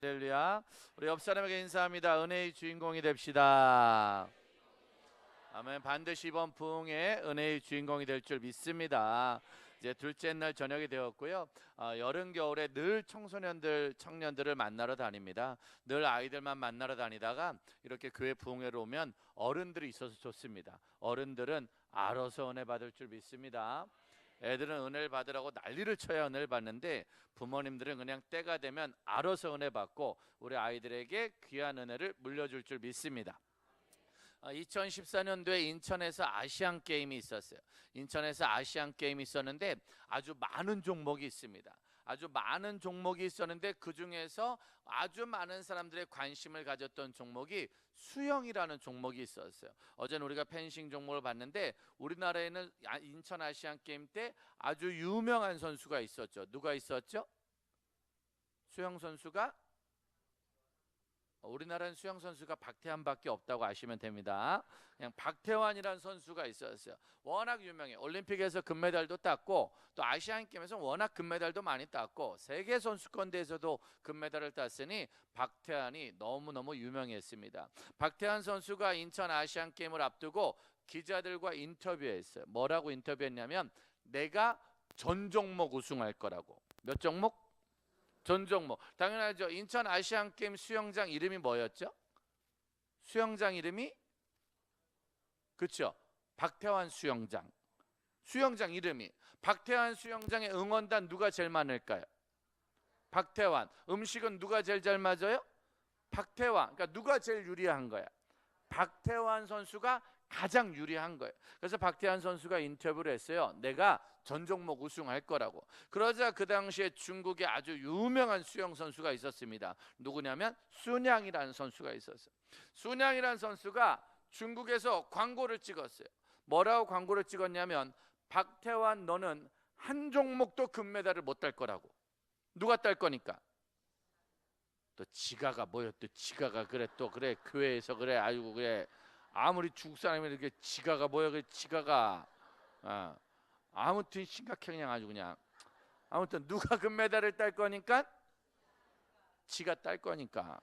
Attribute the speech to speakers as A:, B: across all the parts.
A: 할렐루야. 우리 옆 사람에게 인사합니다. 은혜의 주인공이 됩시다. 아멘. 반드시 이번 부흥의 은혜의 주인공이 될 줄 믿습니다. 이제 둘째 날 저녁이 되었고요. 여름 겨울에 늘 청소년들 청년들을 만나러 다닙니다. 늘 아이들만 만나러 다니다가 이렇게 교회 부흥회로 오면 어른들이 있어서 좋습니다. 어른들은 알아서 은혜 받을 줄 믿습니다. 애들은 은혜를 받으라고 난리를 쳐야 은혜를 받는데 부모님들은 그냥 때가 되면 알아서 은혜 받고 우리 아이들에게 귀한 은혜를 물려줄 줄 믿습니다. 2014년도에 인천에서 아시안 게임이 있었어요. 인천에서 아시안 게임이 있었는데 아주 많은 종목이 있습니다. 아주 많은 종목이 있었는데 그 중에서 아주 많은 사람들의 관심을 가졌던 종목이 수영이라는 종목이 있었어요. 어제는 우리가 펜싱 종목을 봤는데 우리나라에는 인천 아시안 게임 때 아주 유명한 선수가 있었죠. 누가 있었죠? 수영 선수가 우리나라는 수영 선수가 박태환밖에 없다고 아시면 됩니다. 그냥 박태환이라는 선수가 있었어요. 워낙 유명해. 올림픽에서 금메달도 땄고 또 아시안 게임에서 워낙 금메달도 많이 땄고 세계 선수권 대회에서도 금메달을 땄으니 박태환이 너무너무 유명했습니다. 박태환 선수가 인천 아시안 게임을 앞두고 기자들과 인터뷰했어요. 뭐라고 인터뷰했냐면 내가 전 종목 우승할 거라고. 몇 종목? 전 종목. 당연하죠. 인천 아시안 게임 수영장 이름이 뭐였죠? 수영장 이름이 그렇죠. 박태환 수영장. 수영장 이름이 박태환 수영장의 응원단 누가 제일 많을까요? 박태환. 음식은 누가 제일 잘 맞아요? 박태환. 그러니까 누가 제일 유리한 거야? 박태환 선수가 가장 유리한 거예요. 그래서 박태환 선수가 인터뷰를 했어요. 내가 전 종목 우승할 거라고. 그러자 그 당시에 중국에 아주 유명한 수영 선수가 있었습니다. 누구냐면 순양이라는 선수가 있었어요. 순양이라는 선수가 중국에서 광고를 찍었어요. 뭐라고 광고를 찍었냐면 박태환 너는 한 종목도 금메달을 못 딸 거라고. 누가 딸 거니까? 또 지가가 뭐였 또 지가가 그래 또 그래 교회에서 그래 아이고 그래 아무리 중국 사람이 이렇게 지가가 뭐야 그 지가가 아무튼 심각해 그냥 아주 그냥 아무튼 누가 금메달을 딸 거니까 지가 딸 거니까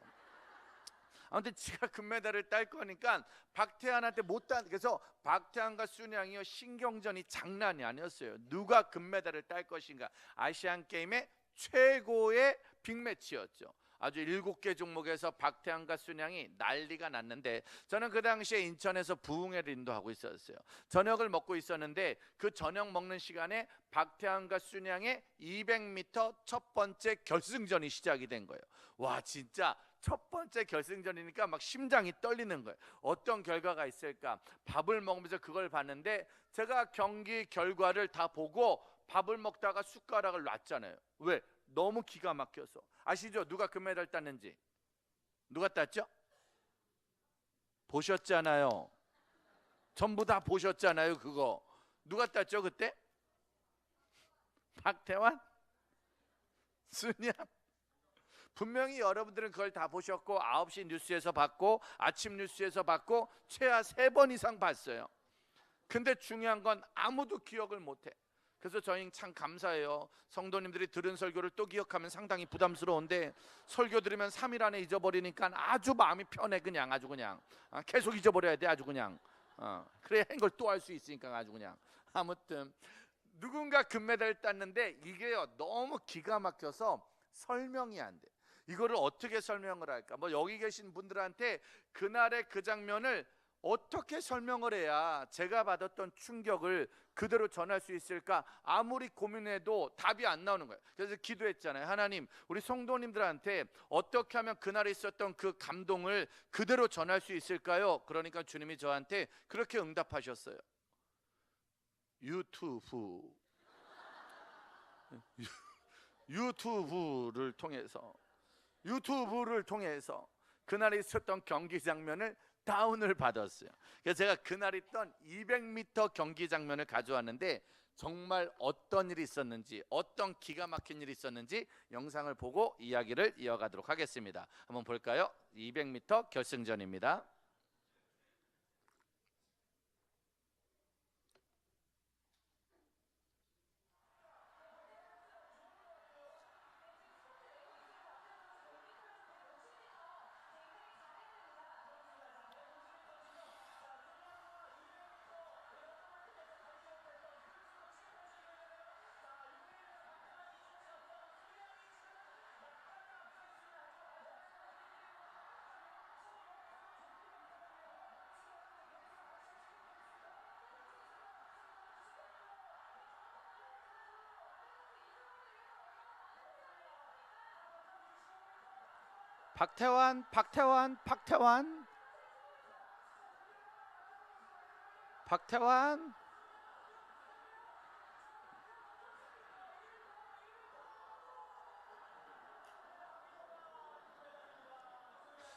A: 아무튼 지가 금메달을 딸 거니까 박태환한테 못 딴. 그래서 박태환과 순양이요 신경전이 장난이 아니었어요. 누가 금메달을 딸 것인가. 아시안 게임의 최고의 빅매치였죠. 아주 7개 종목에서 박태환과 순양이 난리가 났는데 저는 그 당시에 인천에서 부흥회를 인도하고 있었어요. 저녁을 먹고 있었는데 그 저녁 먹는 시간에 박태환과 순양의 200m 첫 번째 결승전이 시작이 된 거예요. 와 진짜 첫 번째 결승전이니까 막 심장이 떨리는 거예요. 어떤 결과가 있을까? 밥을 먹으면서 그걸 봤는데 제가 경기 결과를 다 보고 밥을 먹다가 숟가락을 놨잖아요. 왜? 너무 기가 막혀서. 아시죠? 누가 금메달 땄는지. 누가 땄죠? 보셨잖아요. 전부 다 보셨잖아요. 그거 누가 땄죠 그때? 박태환? 순양? 분명히 여러분들은 그걸 다 보셨고 9시 뉴스에서 봤고 아침 뉴스에서 봤고 최하 3번 이상 봤어요. 근데 중요한 건 아무도 기억을 못해. 그래서 저희 참 감사해요. 성도님들이 들은 설교를 또 기억하면 상당히 부담스러운데 설교 들으면 3일 안에 잊어버리니까 아주 마음이 편해. 그냥 아주 그냥 계속 잊어버려야 돼. 아주 그냥 그래야 이걸 또 할 수 있으니까 아주 그냥. 아무튼 누군가 금메달을 땄는데 이게요 너무 기가 막혀서 설명이 안 돼. 이거를 어떻게 설명을 할까? 뭐 여기 계신 분들한테 그날의 그 장면을 어떻게 설명을 해야 제가 받았던 충격을 그대로 전할 수 있을까? 아무리 고민해도 답이 안 나오는 거예요. 그래서 기도했잖아요. 하나님, 우리 성도님들한테 어떻게 하면 그날에 있었던 그 감동을 그대로 전할 수 있을까요? 그러니까 주님이 저한테 그렇게 응답하셨어요. 유튜브. 유튜브를 통해서 그날에 있었던 경기 장면을 다운을 받았어요. 그래서 제가 그날 있던 200m 경기 장면을 가져왔는데 정말 어떤 일이 있었는지 어떤 기가 막힌 일이 있었는지 영상을 보고 이야기를 이어가도록 하겠습니다. 한번 볼까요? 200m 결승전입니다. 박태환, 박태환, 박태환, 박태환.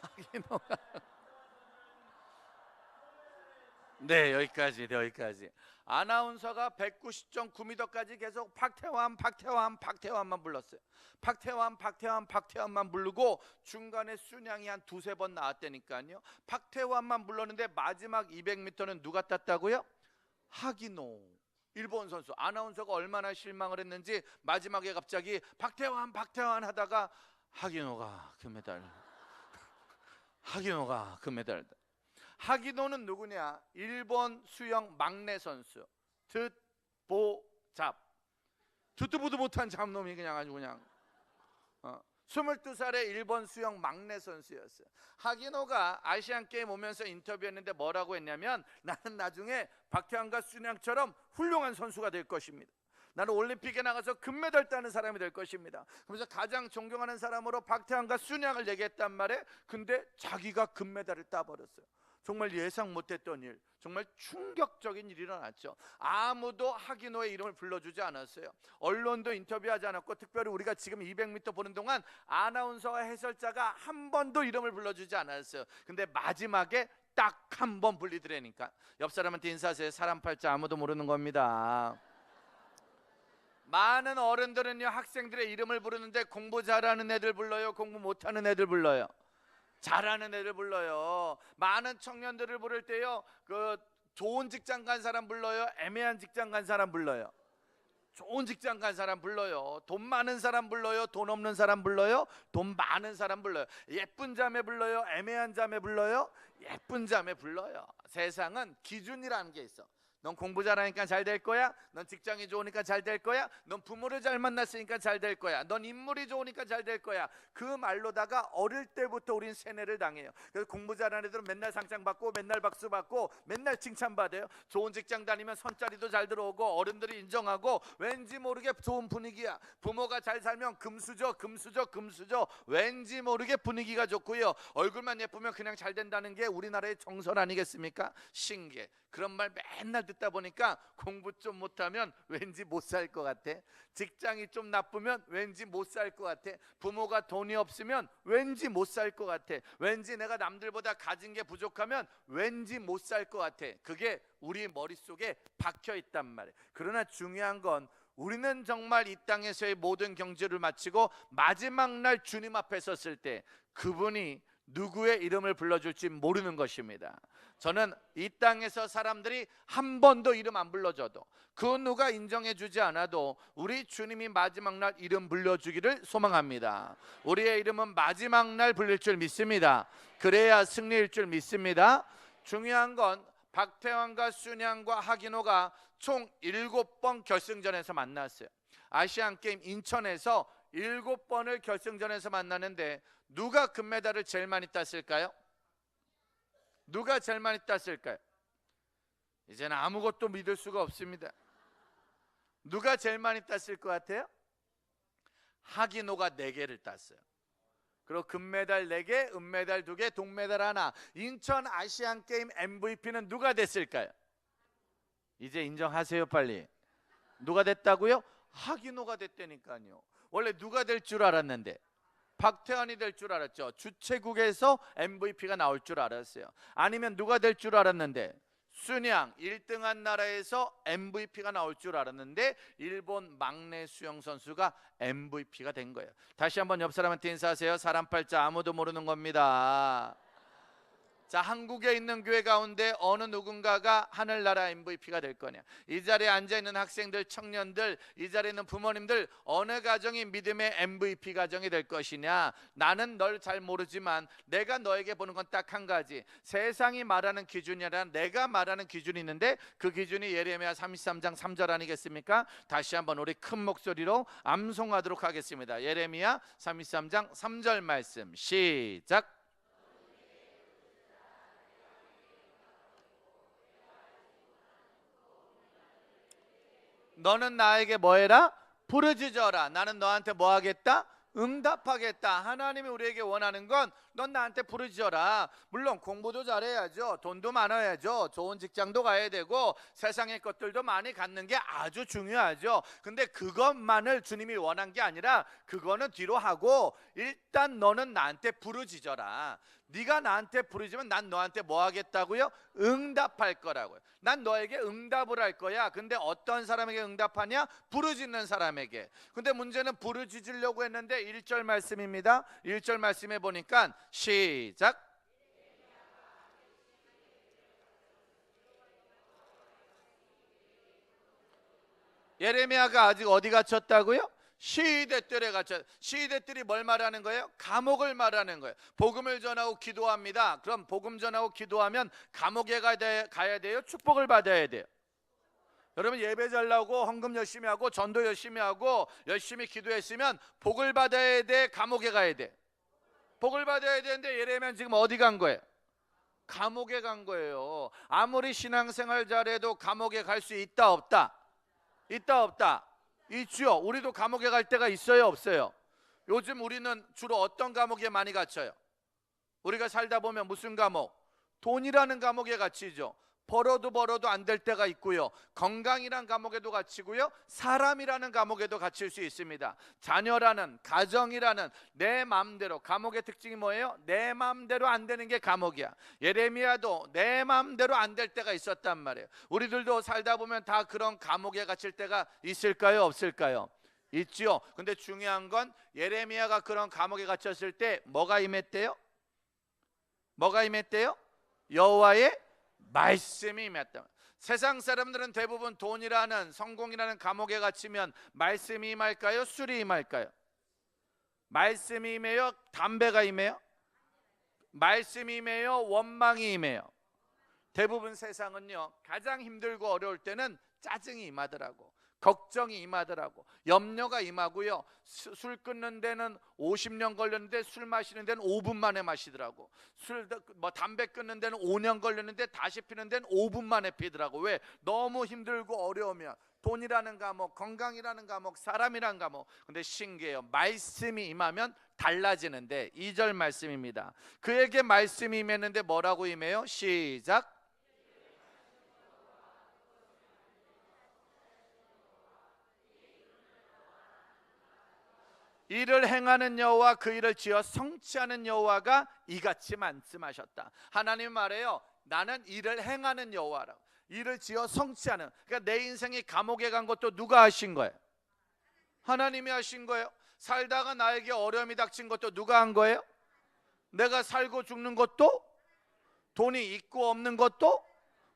A: 하기노가. 네, 여기까지. 아나운서가 190.9m까지 계속 박태환, 박태환, 박태환만 불렀어요. 박태환, 박태환, 박태환만 부르고 중간에 순양이 한 두세 번 나왔다니까요. 박태환만 불렀는데 마지막 200m는 누가 땄다고요? 하기노, 일본 선수. 아나운서가 얼마나 실망을 했는지 마지막에 갑자기 박태환, 박태환 하다가 하기노가 금메달. 하기노가 금메달. 하기노는 누구냐? 일본 수영 막내 선수. 듣보잡. 듣도 보도 못한 잡놈이 그냥 아주 그냥 22살의 일본 수영 막내 선수였어요. 하기노가 아시안 게임 오면서 인터뷰했는데 뭐라고 했냐면, 나는 나중에 박태환과 순양처럼 훌륭한 선수가 될 것입니다. 나는 올림픽에 나가서 금메달 따는 사람이 될 것입니다. 그래서 가장 존경하는 사람으로 박태환과 순양을 얘기했단 말이에요. 근데 자기가 금메달을 따버렸어요. 정말 예상 못했던 일, 정말 충격적인 일이 일어났죠. 아무도 하기노의 이름을 불러주지 않았어요. 언론도 인터뷰하지 않았고, 특별히 우리가 지금 200m 보는 동안 아나운서와 해설자가 한 번도 이름을 불러주지 않았어요. 근데 마지막에 딱 한 번 불리더라니까. 옆 사람한테 인사하세요. 사람 팔자 아무도 모르는 겁니다. 많은 어른들은요, 학생들의 이름을 부르는데 공부 잘하는 애들 불러요, 공부 못하는 애들 불러요? 잘하는 애들 불러요. 많은 청년들을 부를 때요, 좋은 직장 간 사람 불러요, 애매한 직장 간 사람 불러요? 좋은 직장 간 사람 불러요. 돈 많은 사람 불러요, 돈 없는 사람 불러요, 돈 많은 사람 불러요? 예쁜 자매 불러요, 애매한 자매 불러요? 예쁜 자매 불러요. 세상은 기준이라는 게 있어. 넌 공부 잘하니까 잘 될 거야. 넌 직장이 좋으니까 잘 될 거야. 넌 부모를 잘 만났으니까 잘 될 거야. 넌 인물이 좋으니까 잘 될 거야. 그 말로다가 어릴 때부터 우린 세뇌를 당해요. 그래서 공부 잘하는 애들은 맨날 상장 받고, 맨날 박수 받고, 맨날 칭찬받아요. 좋은 직장 다니면 선자리도 잘 들어오고, 어른들이 인정하고, 왠지 모르게 좋은 분위기야. 부모가 잘 살면 금수저, 금수저, 금수저, 왠지 모르게 분위기가 좋고요. 얼굴만 예쁘면 그냥 잘 된다는 게 우리나라의 정설 아니겠습니까? 신기해. 그런 말 맨날 듣다 보니까 공부 좀 못하면 왠지 못 살 것 같아. 직장이 좀 나쁘면 왠지 못 살 것 같아. 부모가 돈이 없으면 왠지 못 살 것 같아. 왠지 내가 남들보다 가진 게 부족하면 왠지 못 살 것 같아. 그게 우리 머릿속에 박혀 있단 말이에요. 그러나 중요한 건, 우리는 정말 이 땅에서의 모든 경주를 마치고 마지막 날 주님 앞에 섰을 때 그분이 누구의 이름을 불러줄지 모르는 것입니다. 저는 이 땅에서 사람들이 한 번도 이름 안 불러줘도, 그 누가 인정해주지 않아도 우리 주님이 마지막 날 이름 불러주기를 소망합니다. 우리의 이름은 마지막 날 불릴 줄 믿습니다. 그래야 승리일 줄 믿습니다. 중요한 건 박태환과 순양과 하기노가 총 7번 결승전에서 만났어요. 아시안게임 인천에서 7번을 결승전에서 만나는데 누가 금메달을 제일 많이 땄을까요? 누가 제일 많이 땄을까요? 이제는 아무것도 믿을 수가 없습니다. 누가 제일 많이 땄을 것 같아요? 하기노가 4개를 땄어요. 그리고 금메달 4개, 은메달 2개, 동메달 1. 인천 아시안게임 MVP는 누가 됐을까요? 이제 인정하세요, 빨리. 누가 됐다고요? 하기노가 됐다니까요. 원래 누가 될 줄 알았는데? 박태환이 될 줄 알았죠. 주최국에서 MVP가 나올 줄 알았어요. 아니면 누가 될 줄 알았는데? 순양 1등한 나라에서 MVP가 나올 줄 알았는데 일본 막내 수영 선수가 MVP가 된 거예요. 다시 한번 옆 사람한테 인사하세요. 사람 팔자 아무도 모르는 겁니다. 자, 한국에 있는 교회 가운데 어느 누군가가 하늘나라 MVP가 될 거냐? 이 자리에 앉아있는 학생들, 청년들, 이 자리에 있는 부모님들, 어느 가정이 믿음의 MVP 가정이 될 것이냐? 나는 널 잘 모르지만 내가 너에게 보는 건 딱 한 가지. 세상이 말하는 기준이 아니라 내가 말하는 기준이 있는데, 그 기준이 예레미야 33장 3절 아니겠습니까? 다시 한번 우리 큰 목소리로 암송하도록 하겠습니다. 예레미야 33장 3절 말씀 시작. 너는 나에게 뭐해라? 부르짖어라. 나는 너한테 뭐 하겠다? 응답하겠다. 하나님이 우리에게 원하는 건 넌 나한테 부르짖어라. 물론 공부도 잘해야죠. 돈도 많아야죠. 좋은 직장도 가야 되고 세상의 것들도 많이 갖는 게 아주 중요하죠. 근데 그것만을 주님이 원한 게 아니라 그거는 뒤로 하고 일단 너는 나한테 부르짖어라. 네가 나한테 부르짖으면 난 너한테 뭐 하겠다고요? 응답할 거라고요. 난 너에게 응답을 할 거야. 근데 어떤 사람에게 응답하냐? 부르짖는 사람에게. 근데 문제는 부르짖으려고 했는데 1절 말씀입니다. 1절 말씀에 보니까 시작. 예레미야가 아직 어디 갇혔다고요? 시대뜰에 갇혔. 시대뜰이 뭘 말하는 거예요? 감옥을 말하는 거예요. 복음을 전하고 기도합니다. 그럼 복음 전하고 기도하면 감옥에 가야 돼요? 축복을 받아야 돼요? 여러분 예배 잘 나오고 헌금 열심히 하고 전도 열심히 하고 열심히 기도했으면 복을 받아야 돼? 감옥에 가야 돼? 복을 받아야 되는데 예레미야는 지금 어디 간 거예요? 감옥에 간 거예요. 아무리 신앙생활 잘해도 감옥에 갈 수 있다 없다? 있다 없다? 있죠. 우리도 감옥에 갈 때가 있어요 없어요? 요즘 우리는 주로 어떤 감옥에 많이 갇혀요? 우리가 살다 보면 무슨 감옥? 돈이라는 감옥에 갇히죠. 벌어도 안 될 때가 있고요. 건강이란 감옥에도 갇히고요. 사람이라는 감옥에도 갇힐 수 있습니다. 자녀라는, 가정이라는 내 마음대로. 감옥의 특징이 뭐예요? 내 마음대로 안 되는 게 감옥이야. 예레미야도 내 마음대로 안 될 때가 있었단 말이에요. 우리들도 살다 보면 다 그런 감옥에 갇힐 때가 있을까요 없을까요? 있지요. 근데 중요한 건 예레미야가 그런 감옥에 갇혔을 때 뭐가 임했대요? 뭐가 임했대요? 여호와의 말씀이 임했다. 세상 사람들은 대부분 돈이라는 성공이라는 감옥에 갇히면 말씀이 임할까요? 술이 임할까요? 말씀이 임해요? 담배가 임해요? 말씀이 임해요? 원망이 임해요? 대부분 세상은요 가장 힘들고 어려울 때는 짜증이 임하더라고. 걱정이 임하더라고. 염려가 임하고요. 술 끊는 데는 50년 걸렸는데 술 마시는 데는 5분 만에 마시더라고. 담배 끊는 데는 5년 걸렸는데 다시 피는 데는 5분 만에 피더라고. 왜? 너무 힘들고 어려우면. 돈이라는 감옥, 건강이라는 감옥, 사람이라는 감옥. 근데 신기해요. 말씀이 임하면 달라지는데 2절 말씀입니다. 그에게 말씀이 임했는데 뭐라고 임해요? 시작. 이를 행하는 여호와 그 일을 지어 성취하는 여호와가 이같이 말씀하셨다. 하나님 말해요. 나는 일을 행하는 여호와라고. 일을 지어 성취하는. 그러니까 내 인생이 감옥에 간 것도 누가 하신 거예요? 하나님이 하신 거예요. 살다가 나에게 어려움이 닥친 것도 누가 한 거예요? 내가 살고 죽는 것도, 돈이 있고 없는 것도,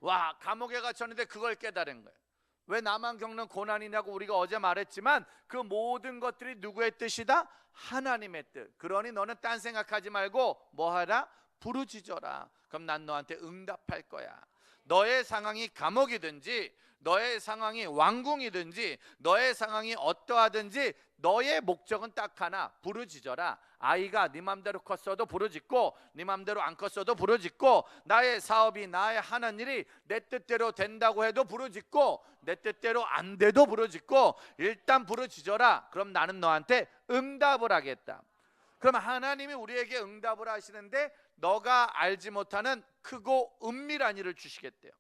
A: 와, 감옥에 갇혔는데 그걸 깨달은 거예요. 왜 나만 겪는 고난이냐고 우리가 어제 말했지만 그 모든 것들이 누구의 뜻이다? 하나님의 뜻. 그러니 너는 딴 생각하지 말고 뭐하라? 부르짖어라. 그럼 난 너한테 응답할 거야. 너의 상황이 감옥이든지 너의 상황이 왕궁이든지 너의 상황이 어떠하든지 너의 목적은 딱 하나. 부르짖어라. 아이가 네 맘대로 컸어도 부르짖고 네 맘대로 안 컸어도 부르짖고 나의 사업이 나의 하는 일이 내 뜻대로 된다고 해도 부르짖고 내 뜻대로 안 돼도 부르짖고 일단 부르짖어라. 그럼 나는 너한테 응답을 하겠다. 그럼 하나님이 우리에게 응답을 하시는데 너가 알지 못하는 크고 은밀한 일을 주시겠대요.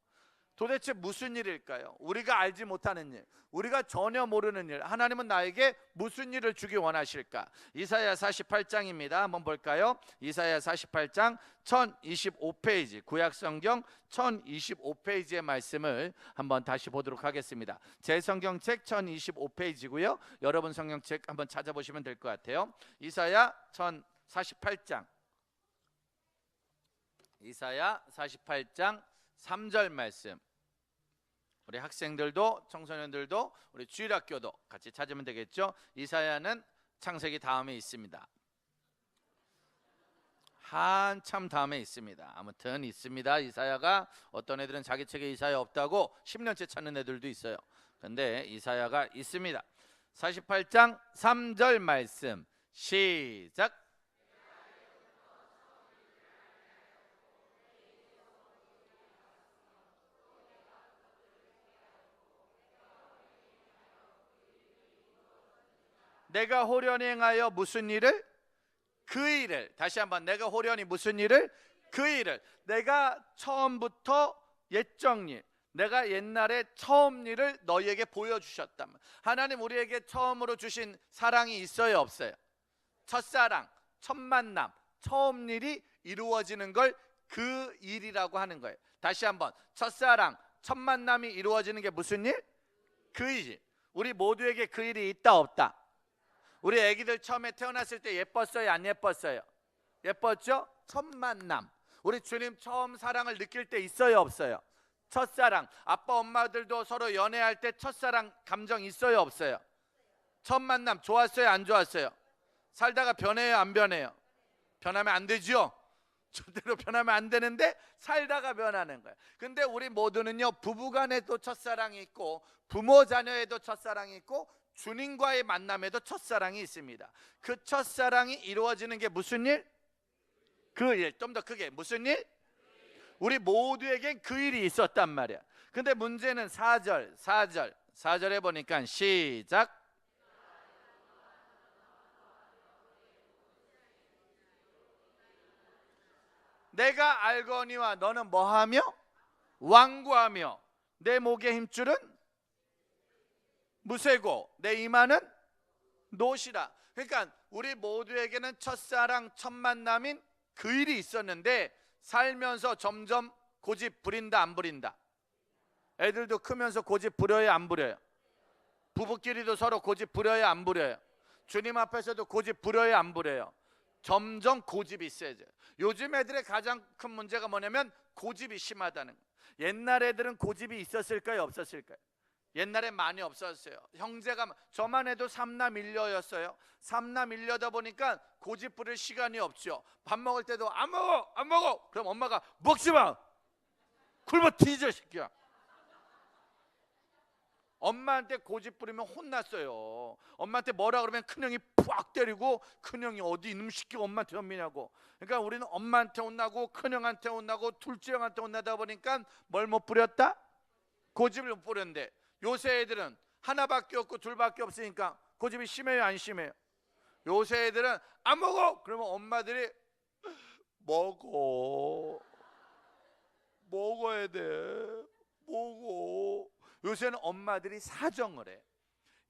A: 도대체 무슨 일일까요? 우리가 알지 못하는 일, 우리가 전혀 모르는 일, 하나님은 나에게 무슨 일을 주기 원하실까? 이사야 48장입니다. 한번 볼까요? 이사야 48장 1025페이지, 구약성경 1025페이지의 말씀을 한번 다시 보도록 하겠습니다. 제 성경책 1025페이지고요. 여러분 성경책 한번 찾아보시면 될 것 같아요. 이사야 1048장, 이사야 48장 3절 말씀. 우리 학생들도 청소년들도 우리 주일학교도 같이 찾으면 되겠죠. 이사야는 창세기 다음에 있습니다. 한참 다음에 있습니다. 아무튼 있습니다. 이사야가. 어떤 애들은 자기 책에 이사야 없다고 10년째 찾는 애들도 있어요. 근데 이사야가 있습니다. 48장 3절 말씀 시작. 내가 호련히 행하여 무슨 일을? 그 일을. 다시 한번, 내가 호련히 무슨 일을? 그 일을. 내가 처음부터 옛적 일, 내가 옛날에 처음 일을 너희에게 보여주셨다. 하나님 우리에게 처음으로 주신 사랑이 있어요, 없어요? 첫사랑, 첫 만남, 처음 일이 이루어지는 걸 그 일이라고 하는 거예요. 다시 한번, 첫사랑, 첫 만남이 이루어지는 게 무슨 일? 그 일. 우리 모두에게 그 일이 있다, 없다? 우리 애기들 처음에 태어났을 때 예뻤어요, 안 예뻤어요? 예뻤죠? 첫 만남. 우리 주님 처음 사랑을 느낄 때 있어요, 없어요? 첫사랑. 아빠 엄마들도 서로 연애할 때 첫사랑 감정 있어요, 없어요? 첫 만남 좋았어요, 안 좋았어요? 살다가 변해요, 안 변해요? 변하면 안 되죠? 절대로 변하면 안 되는데 살다가 변하는 거예요. 근데 우리 모두는요, 부부간에도 첫사랑이 있고 부모 자녀에도 첫사랑이 있고 주님과의 만남에도 첫사랑이 있습니다. 그 첫사랑이 이루어지는 게 무슨 일? 그 일. 좀 더 크게, 무슨 일? 우리 모두에겐 그 일이 있었단 말이야. 근데 문제는 4절에 보니까 시작. 내가 알거니와 너는 뭐하며? 완고하며 내 목의 힘줄은 무쇠고 내 이마는 노시라. 그러니까 우리 모두에게는 첫사랑 첫 만남인 그 일이 있었는데 살면서 점점 고집 부린다, 안 부린다? 애들도 크면서 고집 부려요, 안 부려요? 부부끼리도 서로 고집 부려요, 안 부려요? 주님 앞에서도 고집 부려요, 안 부려요? 점점 고집이 세져요. 요즘 애들의 가장 큰 문제가 뭐냐면 고집이 심하다는 거예요. 옛날 애들은 고집이 있었을까요, 없었을까요? 옛날에 많이 없었어요. 형제가, 저만 해도 삼남 일녀였어요. 삼남 일녀다 보니까 고집 부릴 시간이 없죠. 밥 먹을 때도 안 먹어, 안 먹어. 그럼 엄마가 먹지 마, 굶어 뒤져 새끼야. 엄마한테 고집 부리면 혼났어요. 엄마한테 뭐라 그러면 큰형이 푹 때리고, 큰형이 어디 이놈 시키고 엄마한테 연미냐고. 그러니까 우리는 엄마한테 혼나고 큰형한테 혼나고 둘째 형한테 혼나다 보니까 뭘 못 부렸다? 고집을 못 부렸는데 요새 애들은 하나밖에 없고 둘밖에 없으니까 고집이 심해요, 안 심해요? 요새 애들은 안 먹어! 그러면 엄마들이 먹어야 돼, 먹어. 요새는 엄마들이 사정을 해.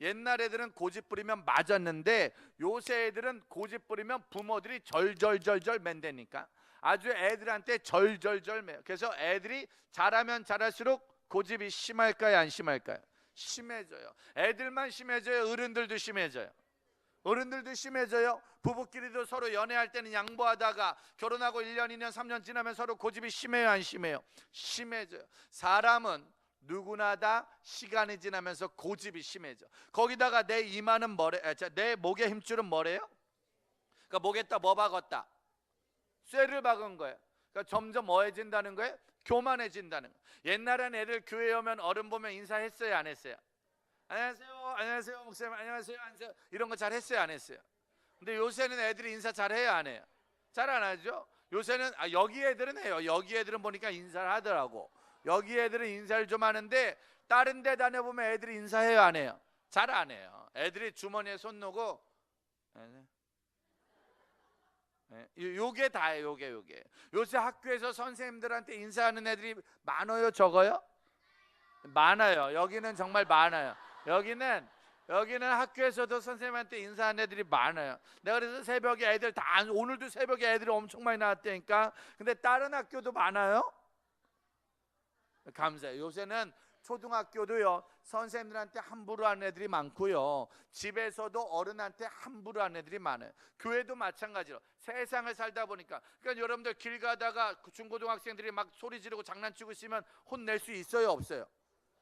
A: 옛날 애들은 고집 부리면 맞았는데 요새 애들은 고집 부리면 부모들이 절절절절 맨대니까 아주 애들한테 절절절 매요. 그래서 애들이 자라면 자랄수록 고집이 심할까요, 안 심할까요? 심해져요. 애들만 심해져요, 어른들도 심해져요? 어른들도 심해져요. 부부끼리도 서로 연애할 때는 양보하다가 결혼하고 1년, 2년, 3년 지나면 서로 고집이 심해요, 안 심해요? 심해져요. 사람은 누구나 다 시간이 지나면서 고집이 심해져. 거기다가 내 이마는 뭐래? 내 목의 힘줄은 뭐래요? 그러니까 목에다 뭐 박았다? 쇠를 박은 거예요. 그러니까 점점 뭐해진다는 거예요? 교만해진다는 거예요. 옛날엔 애들 교회 오면 어른 보면 인사했어요, 안 했어요? 안녕하세요, 안녕하세요, 목사님, 안녕하세요, 안녕하세요. 이런 거 잘 했어요, 안 했어요? 근데 요새는 애들이 인사 잘 해요, 안 해요? 잘 안 하죠? 요새는 여기 애들은 해요. 여기 애들은 보니까 인사를 하더라고. 여기 애들은 인사를 좀 하는데 다른 데 다녀보면 애들이 인사해요, 안 해요? 잘 안 해요. 애들이 주머니에 손 넣고 요게 다예요. 요게 요새 학교에서 선생님들한테 인사하는 애들이 많아요, 적어요? 많아요. 여기는 정말 많아요. 여기는 학교에서도 선생님한테 인사하는 애들이 많아요. 내가 그래서 새벽에 애들 다 오늘도 새벽에 애들이 엄청 많이 나왔다니까. 근데 다른 학교도 많아요? 감사해요. 요새는 초등학교도요, 선생님들한테 함부로 하는 애들이 많고요, 집에서도 어른한테 함부로 하는 애들이 많아요. 교회도 마찬가지로 세상을 살다 보니까. 그러니까 여러분들 길 가다가 중고등학생들이 막 소리 지르고 장난치고 있으면 혼낼 수 있어요, 없어요?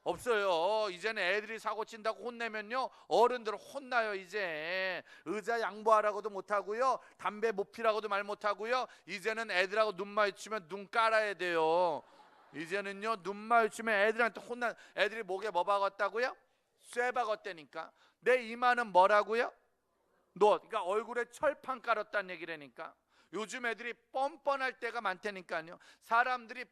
A: 없어요. 이제는 애들이 사고 친다고 혼내면요, 어른들 혼나요. 이제 의자 양보하라고도 못하고요, 담배 못 피라고도 말 못하고요. 이제는 애들하고 눈 마주치면 눈 깔아야 돼요. 이제는요, 눈 마주치면 애들한테 혼난. 애들이 목에 뭐 박았다고요? 쇠 박았다니까. 내 이마는 뭐라고요? 그러니까 얼굴에 철판 깔았다는 얘기라니까. 요즘 애들이 뻔뻔할 때가 많다니까요. 사람들이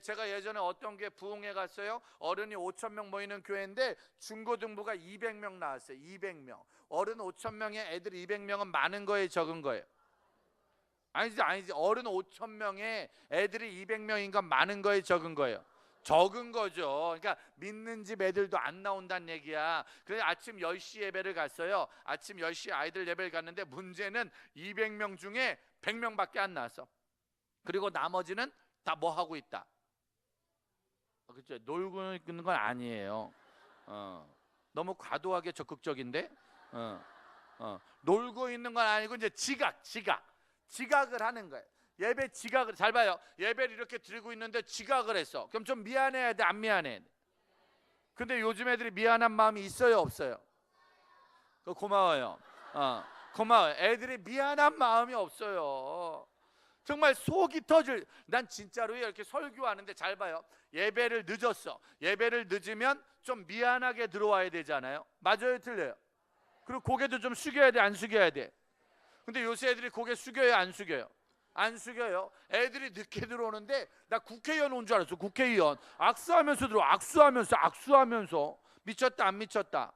A: 제가 예전에 어떤 교회 부흥회 갔어요. 어른이 5,000명 모이는 교회인데 중고등부가 200명 나왔어요. 200명. 어른 5천 명에 애들 200명은 많은 거예요, 적은 거예요? 아니지. 어른 5천 명에 애들이 200명인 건 많은 거예요, 적은 거예요? 적은 거죠. 그러니까 믿는 집 애들도 안 나온다는 얘기야. 그래서 아침 10시 예배를 갔어요. 아침 10시 아이들 예배를 갔는데 문제는 200명 중에 100명밖에 안 나왔어. 그리고 나머지는 다 뭐 하고 있다? 그렇죠. 놀고 있는 건 아니에요. 너무 과도하게 적극적인데? 놀고 있는 건 아니고 이제 지각을 하는 거예요. 예배 지각을, 잘 봐요. 예배를 이렇게 드리고 있는데 지각을 했어. 그럼 좀 미안해야 돼, 안 미안해? 근데 요즘 애들이 미안한 마음이 있어요, 없어요? 고마워요. 고마워요. 애들이 미안한 마음이 없어요. 정말 속이 터질. 난 진짜로 이렇게 설교하는데 잘 봐요. 예배를 늦었어. 예배를 늦으면 좀 미안하게 들어와야 되잖아요. 맞아요, 틀려요? 그리고 고개도 좀 숙여야 돼, 안 숙여야 돼? 근데 요새 애들이 고개 숙여요, 안 숙여요? 안 숙여요. 애들이 늦게 들어오는데 나 국회의원 온 줄 알았어. 국회의원 악수하면서 들어. 악수하면서. 미쳤다, 안 미쳤다?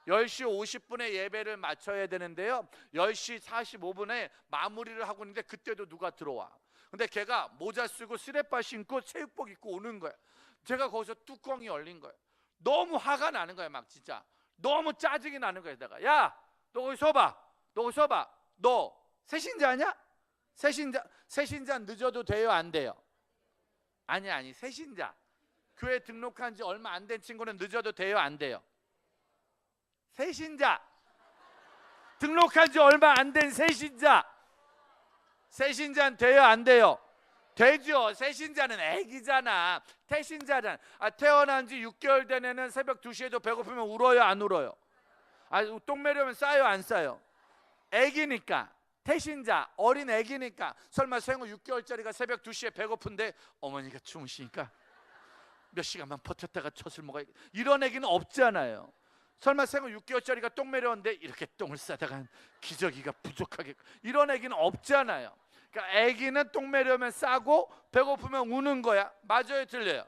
A: 10시 50분에 예배를 마쳐야 되는데요, 10시 45분에 마무리를 하고 있는데 그때도 누가 들어와. 근데 걔가 모자 쓰고 스레빠 신고 체육복 입고 오는 거야. 제가 거기서 뚜껑이 열린 거야. 너무 화가 나는 거야. 막 진짜 너무 짜증이 나는 거야. 내가, 야, 너 거기 서봐. 너 새신자냐? 새신자 늦어도 돼요, 안 돼요? 아니, 새신자. 교회 등록한 지 얼마 안 된 친구는 늦어도 돼요, 안 돼요? 새신자. 등록한 지 얼마 안 된 새신자는 돼요, 안 돼요? 되죠. 새신자는 애기잖아. 태신자잖아. 태어난 지 6개월 된 애는 새벽 2시에도 배고프면 울어요, 안 울어요? 똥 매려면 싸요, 안 싸요? 애기니까. 태신자, 어린 애기니까. 설마 생후 6개월짜리가 새벽 2시에 배고픈데 어머니가 주무시니까 몇 시간만 버텼다가 젖을 먹어야, 이런 애기는 없잖아요. 설마 생후 6개월짜리가 똥 매려는데 이렇게 똥을 싸다가 기저귀가 부족하게, 이런 애기는 없잖아요. 그러니까 애기는 똥 매려면 싸고 배고프면 우는 거야. 맞아요, 틀려요?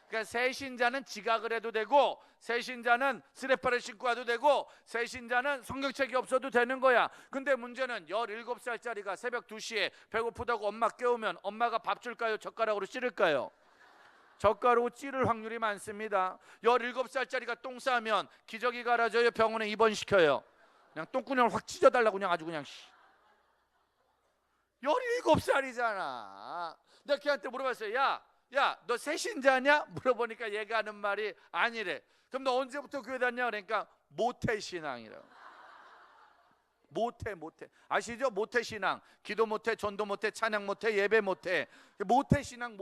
A: 그러니까 새신자는 지각을 해도 되고, 새신자는 스레퍼를 신고 와도 되고, 새신자는 성경책이 없어도 되는 거야. 근데 문제는 17살짜리가 새벽 2시에 배고프다고 엄마 깨우면 엄마가 밥 줄까요, 젓가락으로 찌를까요? 젓가락으로 찌를 확률이 많습니다. 17살짜리가 똥 싸면 기저귀 갈아줘요, 병원에 입원시켜요? 그냥 똥구녕을 확 찢어달라고 그냥 아주 그냥. 17살이잖아. 내가 걔한테 물어봤어요. 야, 너 새신자냐? 물어보니까 얘가 하는 말이 아니래. 그럼 너 언제부터 교회 다녔냐? 그러니까 모태신앙이라고. 모태. 아시죠? 모태신앙. 기도 못해, 전도 못해, 찬양 못해, 예배 못해. 모태신앙.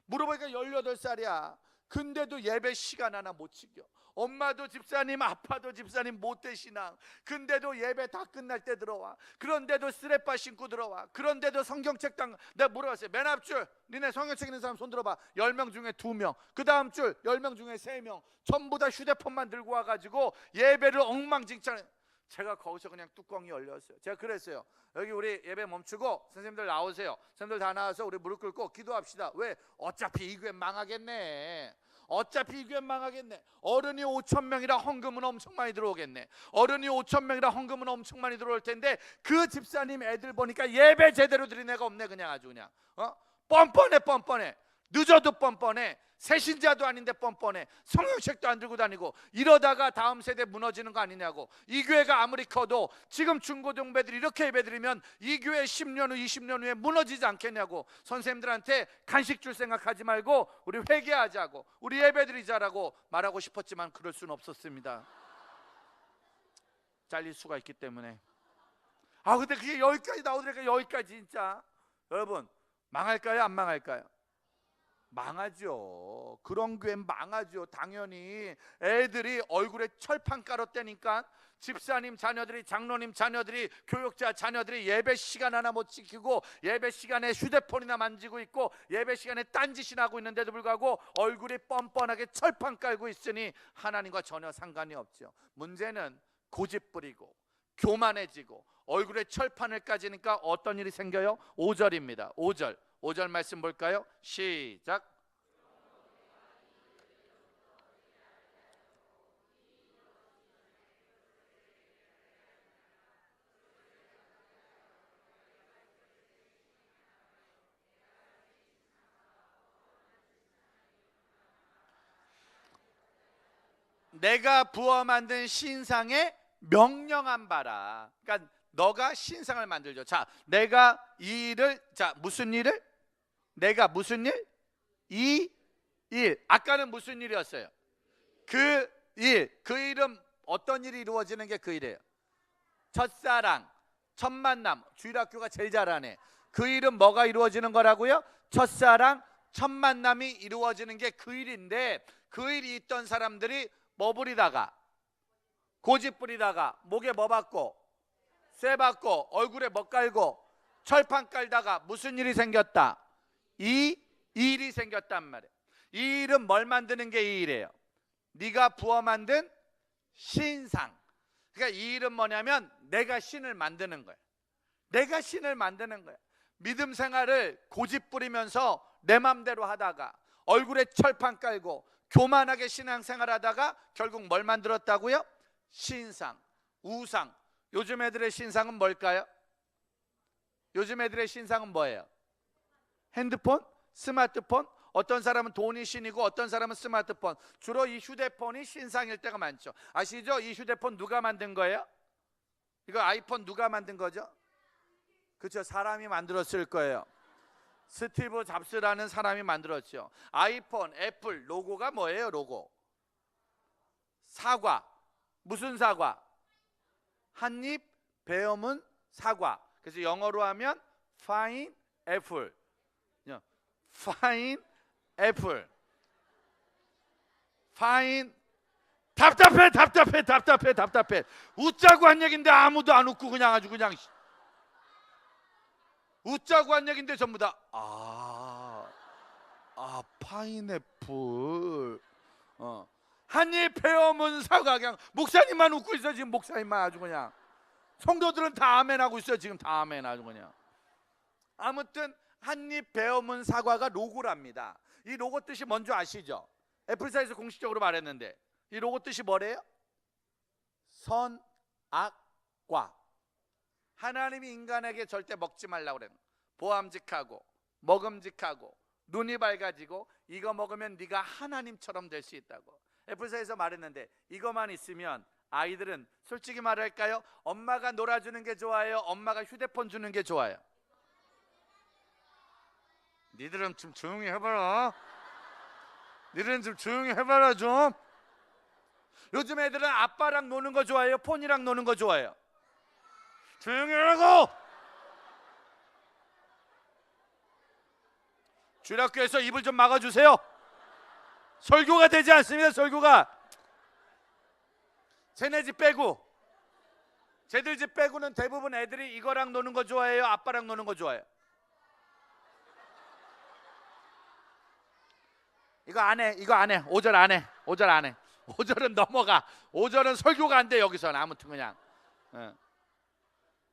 A: 물어보니까 18살이야. 근데도 예배 시간 하나 못 지켜. 엄마도 집사님, 아빠도 집사님, 모태신앙. 근데도 예배 다 끝날 때 들어와. 그런데도 스레빠 신고 들어와. 그런데도 성경책 내가 물어봤어요. 맨 앞줄, 니네 성경책 있는 사람 손 들어봐. 10명 중에 2명. 그 다음 줄 10명 중에 3명. 전부 다 휴대폰만 들고 와가지고 예배를 엉망진창. 제가 거기서 그냥 뚜껑이 열렸어요. 제가 그랬어요. 여기 우리 예배 멈추고 선생님들 나오세요. 선생님들 다 나와서 우리 무릎 꿇고 기도합시다. 왜? 어차피 이 교회 망하겠네. 어른이 5천 명이라 헌금은 엄청 많이 들어오겠네. 어른이 5천 명이라 헌금은 엄청 많이 들어올 텐데 그 집사님 애들 보니까 예배 제대로 드린 애가 없네. 그냥 아주 그냥 뻔뻔해. 늦어도 뻔뻔해. 새신자도 아닌데 뻔뻔해. 성경책도 안 들고 다니고. 이러다가 다음 세대 무너지는 거 아니냐고. 이 교회가 아무리 커도 지금 중고등배들이 이렇게 예배드리면 이 교회 10년 후 20년 후에 무너지지 않겠냐고. 선생님들한테 간식 줄 생각하지 말고 우리 회개하자고, 우리 예배드리자라고 말하고 싶었지만 그럴 수는 없었습니다. 잘릴 수가 있기 때문에. 근데 그게 여기까지 나오더니까, 여기까지 진짜. 여러분, 망할까요, 안 망할까요? 망하죠. 그런 교회 망하죠. 당연히 애들이 얼굴에 철판 깔았다니까. 집사님 자녀들이, 장로님 자녀들이, 교육자 자녀들이 예배 시간 하나 못 지키고 예배 시간에 휴대폰이나 만지고 있고 예배 시간에 딴짓이나 하고 있는데도 불구하고 얼굴이 뻔뻔하게 철판 깔고 있으니 하나님과 전혀 상관이 없죠. 문제는 고집 부리고 교만해지고 얼굴에 철판을 까지니까 어떤 일이 생겨요? 5절입니다. 5절 말씀 볼까요? 시작. 내가 부어 만든 신상에 명령한 바라. 그러니까 너가 신상을 만들죠. 자, 내가 이 일을, 자, 무슨 일을? 내가 무슨 일? 이 일. 아까는 무슨 일이었어요? 그 일. 그 일은 어떤 일이 이루어지는 게 그 일이에요? 첫사랑, 첫 만남. 주일학교가 제일 잘하네. 그 일은 뭐가 이루어지는 거라고요? 첫사랑, 첫 만남이 이루어지는 게 그 일인데, 그 일이 있던 사람들이 뭐 부리다가, 고집 부리다가, 목에 뭐 받고, 쇠 받고, 얼굴에 뭐 깔고, 철판 깔다가 무슨 일이 생겼다? 이 일이 생겼단 말이에요. 이 일은 뭘 만드는 게 이 일이에요? 네가 부어 만든 신상. 그러니까 이 일은 뭐냐면 내가 신을 만드는 거예요. 내가 신을 만드는 거예요. 믿음 생활을 고집 부리면서 내 맘대로 하다가 얼굴에 철판 깔고 교만하게 신앙생활 하다가 결국 뭘 만들었다고요? 신상, 우상. 요즘 애들의 신상은 뭘까요? 요즘 애들의 신상은 뭐예요? 핸드폰? 스마트폰? 어떤 사람은 돈이 신이고 어떤 사람은 스마트폰. 주로 이 휴대폰이 신상일 때가 많죠. 아시죠? 이 휴대폰 누가 만든 거예요? 이거 아이폰 누가 만든 거죠? 그렇죠. 사람이 만들었을 거예요. 스티브 잡스라는 사람이 만들었죠. 아이폰, 애플 로고가 뭐예요? 로고. 사과. 무슨 사과? 한입 베어문 사과. 그래서 영어로 하면 fine apple. fine apple. fine. 답답해. 웃자고 한 얘긴데 아무도 안 웃고 그냥 아주 그냥 웃자고 한 얘긴데 전부 다 파인애플. 한입 베어문 사과. 그냥 목사님만 웃고 있어 지금. 목사님만 아주 그냥. 성도들은 다 아멘하고 있어요 지금. 다 아멘 아주 그냥. 아무튼 한입 베어문 사과가 로고랍니다. 이 로고 뜻이 뭔지 아시죠? 애플사에서 공식적으로 말했는데 이 로고 뜻이 뭐래요? 선악과. 하나님이 인간에게 절대 먹지 말라고 그래요. 보암직하고 먹음직하고 눈이 밝아지고 이거 먹으면 네가 하나님처럼 될 수 있다고 애플사에서 말했는데, 이거만 있으면 아이들은 솔직히 말할까요? 엄마가 놀아주는 게 좋아요? 엄마가 휴대폰 주는 게 좋아요? 니들은 좀 조용히 해봐라. 니들은 좀 조용히 해봐라 좀. 요즘 애들은 아빠랑 노는 거 좋아해요? 폰이랑 노는 거 좋아해요? 조용히 하라고. 주일학교에서 입을 좀 막아주세요. 설교가 되지 않습니다. 설교가. 쟤네 집 빼고, 쟤들 집 빼고는 대부분 애들이 이거랑 노는 거 좋아해요? 아빠랑 노는 거 좋아해요? 이거 안 해. 5절 안 해. 5절은 넘어가. 5절은 설교가 안 돼 여기서는. 아무튼 그냥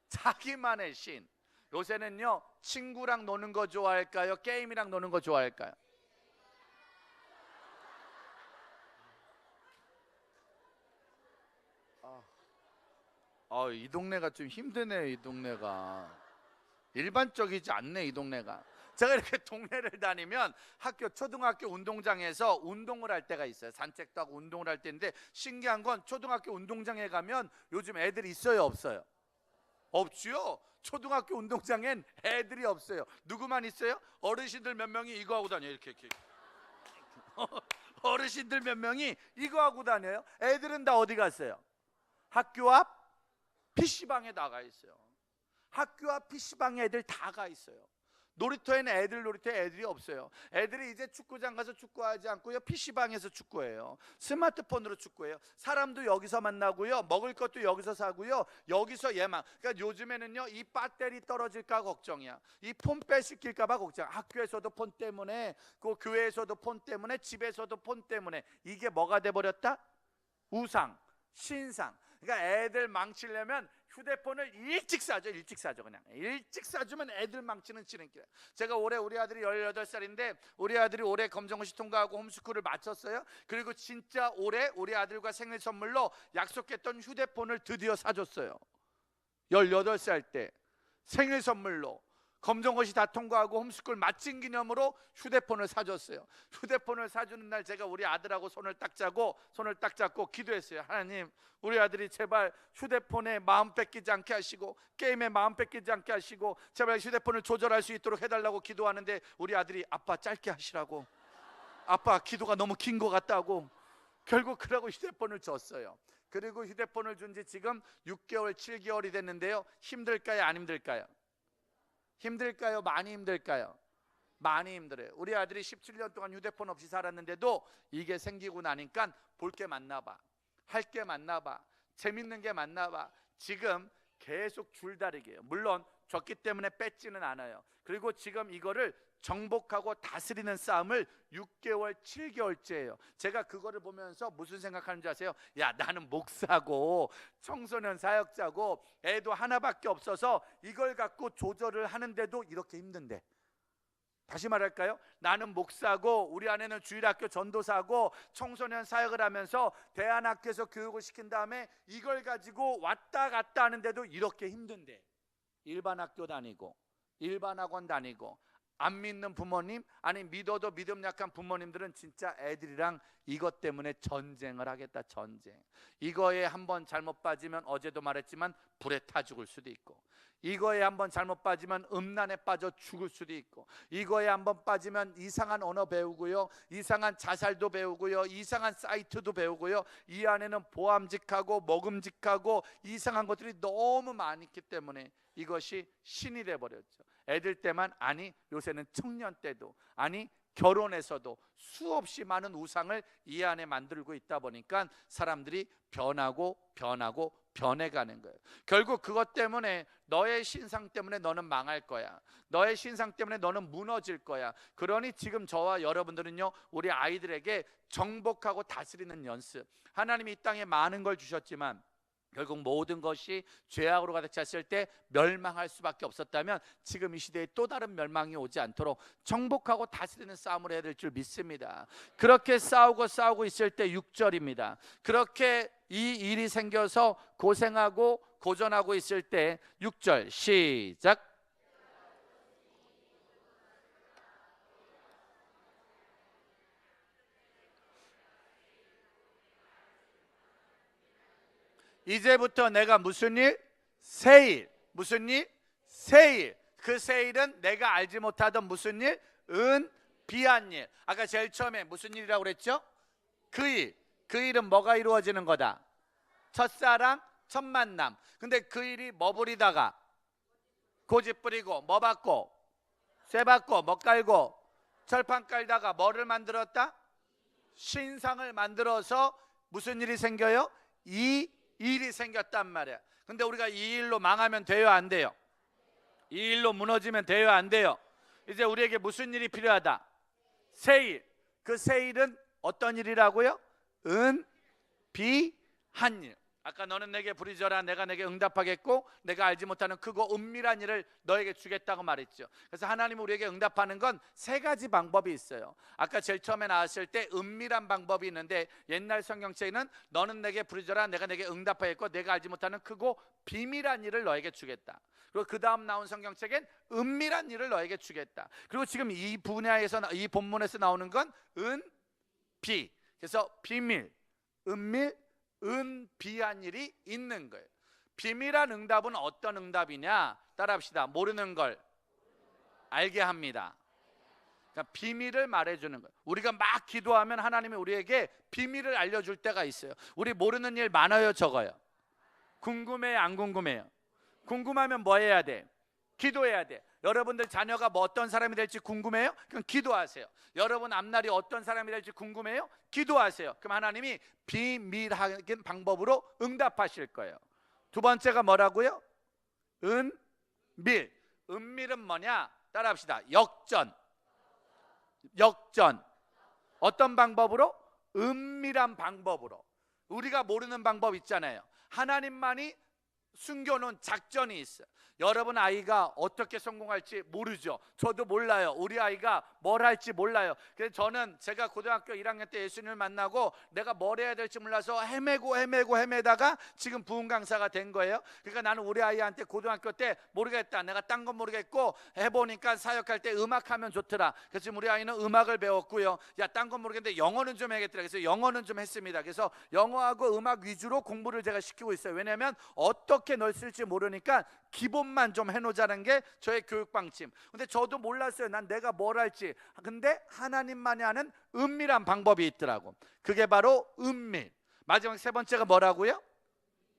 A: 자기만의 신. 요새는요 친구랑 노는 거 좋아할까요? 게임이랑 노는 거 좋아할까요? 이 동네가 좀 힘드네. 이 동네가 일반적이지 않네. 이 동네가. 제가 이렇게 동네를 다니면 학교 초등학교 운동장에서 운동을 할 때가 있어요. 산책도 하고 운동을 할 때인데 신기한 건 초등학교 운동장에 가면 요즘 애들이 있어요 없어요? 없지요. 초등학교 운동장엔 애들이 없어요. 누구만 있어요? 어르신들 몇 명이 이거 하고 다녀요. 이렇게. 어르신들 몇 명이 이거 하고 다녀요. 애들은 다 어디 갔어요? 학교 앞 PC방에 나가 있어요. 학교 앞 PC방에 애들 다 가 있어요. 놀이터에는 놀이터에 애들이 없어요. 애들이 이제 축구장 가서 축구하지 않고요 PC방에서 축구해요. 스마트폰으로 축구해요. 사람도 여기서 만나고요 먹을 것도 여기서 사고요 여기서 예망. 그러니까 요즘에는요 이 배터리 떨어질까 걱정이야. 이 폰 뺏길까 봐 걱정. 학교에서도 폰 때문에, 그 교회에서도 폰 때문에, 집에서도 폰 때문에. 이게 뭐가 돼버렸다? 우상, 신상. 그러니까 애들 망치려면 휴대폰을 일찍 사죠. 그냥 일찍 사주면 애들 망치는 지름길. 제가 올해 우리 아들이 18살인데 우리 아들이 올해 검정고시 통과하고 홈스쿨을 마쳤어요. 그리고 진짜 올해 우리 아들과 생일 선물로 약속했던 휴대폰을 드디어 사줬어요. 18살 때 생일 선물로. 검정고시 다 통과하고 홈스쿨 마친 기념으로 휴대폰을 사줬어요. 휴대폰을 사주는 날 제가 우리 아들하고 손을 딱 잡고 기도했어요. 하나님, 우리 아들이 제발 휴대폰에 마음 뺏기지 않게 하시고 게임에 마음 뺏기지 않게 하시고 제발 휴대폰을 조절할 수 있도록 해달라고 기도하는데 우리 아들이 아빠 짧게 하시라고, 아빠 기도가 너무 긴 것 같다고, 결국 그러고 휴대폰을 줬어요. 그리고 휴대폰을 준 지 지금 6개월 7개월이 됐는데요. 힘들까요? 안 힘들까요? 힘들까요? 많이 힘들까요? 많이 힘들어요. 우리 아들이 17년 동안 휴대폰 없이 살았는데도 이게 생기고 나니까 볼 게 많나 봐, 할 게 많나 봐, 재밌는 게 많나 봐. 지금 계속 줄다리기예요. 물론 줬기 때문에 뺏지는 않아요. 그리고 지금 이거를 정복하고 다스리는 싸움을 6개월 7개월째예요. 제가 그거를 보면서 무슨 생각하는지 아세요? 야, 나는 목사고 청소년 사역자고 애도 하나밖에 없어서 이걸 갖고 조절을 하는데도 이렇게 힘든데, 다시 말할까요? 나는 목사고 우리 아내는 주일학교 전도사고 청소년 사역을 하면서 대안학교에서 교육을 시킨 다음에 이걸 가지고 왔다 갔다 하는데도 이렇게 힘든데, 일반 학교 다니고 일반 학원 다니고 안 믿는 부모님, 아니 믿어도 믿음 약한 부모님들은 진짜 애들이랑 이것 때문에 전쟁을 하겠다. 전쟁. 이거에 한번 잘못 빠지면, 어제도 말했지만 불에 타 죽을 수도 있고, 이거에 한번 잘못 빠지면 음란에 빠져 죽을 수도 있고, 이거에 한번 빠지면 이상한 언어 배우고요, 이상한 자살도 배우고요, 이상한 사이트도 배우고요, 이 안에는 보암직하고 먹음직하고 이상한 것들이 너무 많기 때문에 이것이 신이 돼버렸죠. 애들 때만 아니 요새는 청년 때도, 아니 결혼에서도 수없이 많은 우상을 이 안에 만들고 있다 보니까 사람들이 변해가는 거예요. 결국 그것 때문에, 너의 신상 때문에 너는 망할 거야. 너의 신상 때문에 너는 무너질 거야. 그러니 지금 저와 여러분들은요, 우리 아이들에게 정복하고 다스리는 연습. 하나님이 이 땅에 많은 걸 주셨지만 결국 모든 것이 죄악으로 가득 찼을 때 멸망할 수밖에 없었다면 지금 이 시대에 또 다른 멸망이 오지 않도록 정복하고 다스리는 싸움을 해야 될 줄 믿습니다. 그렇게 싸우고 있을 때 6절입니다. 그렇게 이 일이 생겨서 고생하고 고전하고 있을 때 6절 시작. 이제부터 내가 무슨 일? 새일. 무슨 일? 새일. 그 새일은 내가 알지 못하던 무슨 일? 비한 일. 아까 제일 처음에 무슨 일이라고 그랬죠? 그 일. 그 일은 뭐가 이루어지는 거다? 첫사랑, 첫 만남. 근데 그 일이 뭐 부리다가? 고집 부리고, 뭐 받고? 쇠 받고, 뭐 깔고? 철판 깔다가 뭐를 만들었다? 신상을 만들어서 무슨 일이 생겨요? 이 일이 생겼단 말이야. 근데 우리가 이 일로 망하면 돼요, 안 돼요? 이 일로 무너지면 돼요, 안 돼요? 이제 우리에게 무슨 일이 필요하다? 새일. 그 새일은 어떤 일이라고요? 비한 일. 아까 너는 내게 부르짖어라 내가 내게 응답하겠고 내가 알지 못하는 크고 은밀한 일을 너에게 주겠다고 말했죠. 그래서 하나님은 우리에게 응답하는 건 세 가지 방법이 있어요. 아까 제일 처음에 나왔을 때 은밀한 방법이 있는데, 옛날 성경책에는 너는 내게 부르짖어라 내가 내게 응답하겠고 내가 알지 못하는 크고 비밀한 일을 너에게 주겠다. 그리고 그 다음 나온 성경책엔 은밀한 일을 너에게 주겠다. 그리고 지금 이 분야에서, 이 본문에서 나오는 건 비. 그래서 비밀, 은밀, 비한 일이 있는 거예요. 비밀한 응답은 어떤 응답이냐? 따라합시다. 모르는 걸 알게 합니다. 그러니까 비밀을 말해주는 거예요. 우리가 막 기도하면 하나님이 우리에게 비밀을 알려줄 때가 있어요. 우리 모르는 일 많아요, 적어요? 궁금해요, 안 궁금해요? 궁금하면 뭐 해야 돼? 기도해야 돼. 여러분들 자녀가 뭐 어떤 사람이 될지 궁금해요? 그럼 기도하세요. 여러분 앞날이 어떤 사람이 될지 궁금해요? 기도하세요. 그럼 하나님이 비밀한 방법으로 응답하실 거예요. 두 번째가 뭐라고요? 은밀. 은밀은 뭐냐? 따라합시다. 역전. 어떤 방법으로? 은밀한 방법으로. 우리가 모르는 방법 있잖아요. 하나님만이 숨겨놓은 작전이 있어요. 여러분 아이가 어떻게 성공할지 모르죠. 저도 몰라요. 우리 아이가 뭘 할지 몰라요. 그래서 저는 제가 고등학교 1학년 때 예수님을 만나고 내가 뭘 해야 될지 몰라서 헤매다가 지금 부흥 강사가 된 거예요. 그러니까 나는 우리 아이한테 고등학교 때 모르겠다, 내가 딴 건 모르겠고 해보니까 사역할 때 음악하면 좋더라. 그래서 지금 우리 아이는 음악을 배웠고요. 야, 딴 건 모르겠는데 영어는 좀 해야겠더라. 그래서 영어는 좀 했습니다. 그래서 영어하고 음악 위주로 공부를 제가 시키고 있어요. 왜냐하면 어떻게 널 쓸지 모르니까 기본만 좀 해놓자는 게 저의 교육 방침. 근데 저도 몰랐어요. 난 내가 뭘 할지. 근데 하나님만이 아는 은밀한 방법이 있더라고. 그게 바로 은밀. 마지막 세 번째가 뭐라고요?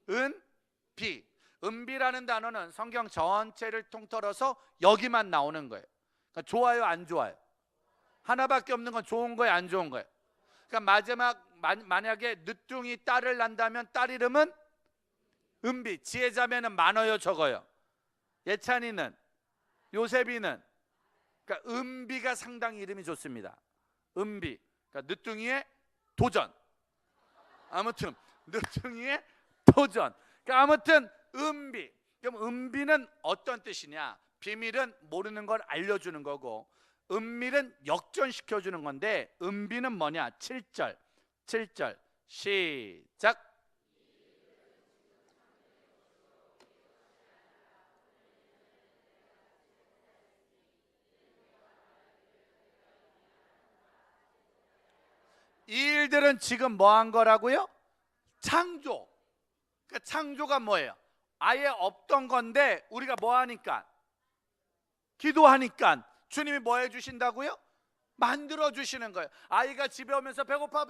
A: 은비. 은비라는 단어는 성경 전체를 통틀어서 여기만 나오는 거예요. 그러니까 좋아요, 안 좋아요? 하나밖에 없는 건 좋은 거예요, 안 좋은 거예요? 그러니까 만약에 늦둥이 딸을 낳는다면 딸 이름은 은비. 지혜자매는 많아요, 적어요? 예찬이는, 요셉이는. 그러니까 은비가 상당히 이름이 좋습니다. 은비. 그러니까 늦둥이의 도전. 아무튼 늦둥이의 도전. 그러니까 아무튼 은비. 그럼 은비는 어떤 뜻이냐? 비밀은 모르는 걸 알려주는 거고, 은밀은 역전시켜주는 건데, 은비는 뭐냐? 7절 시작. 이 일들은 지금 뭐 한 거라고요? 창조. 그러니까 창조가 뭐예요? 아예 없던 건데 우리가 뭐 하니까? 기도하니까 주님이 뭐 해주신다고요? 만들어 주시는 거예요. 아이가 집에 오면서 배고파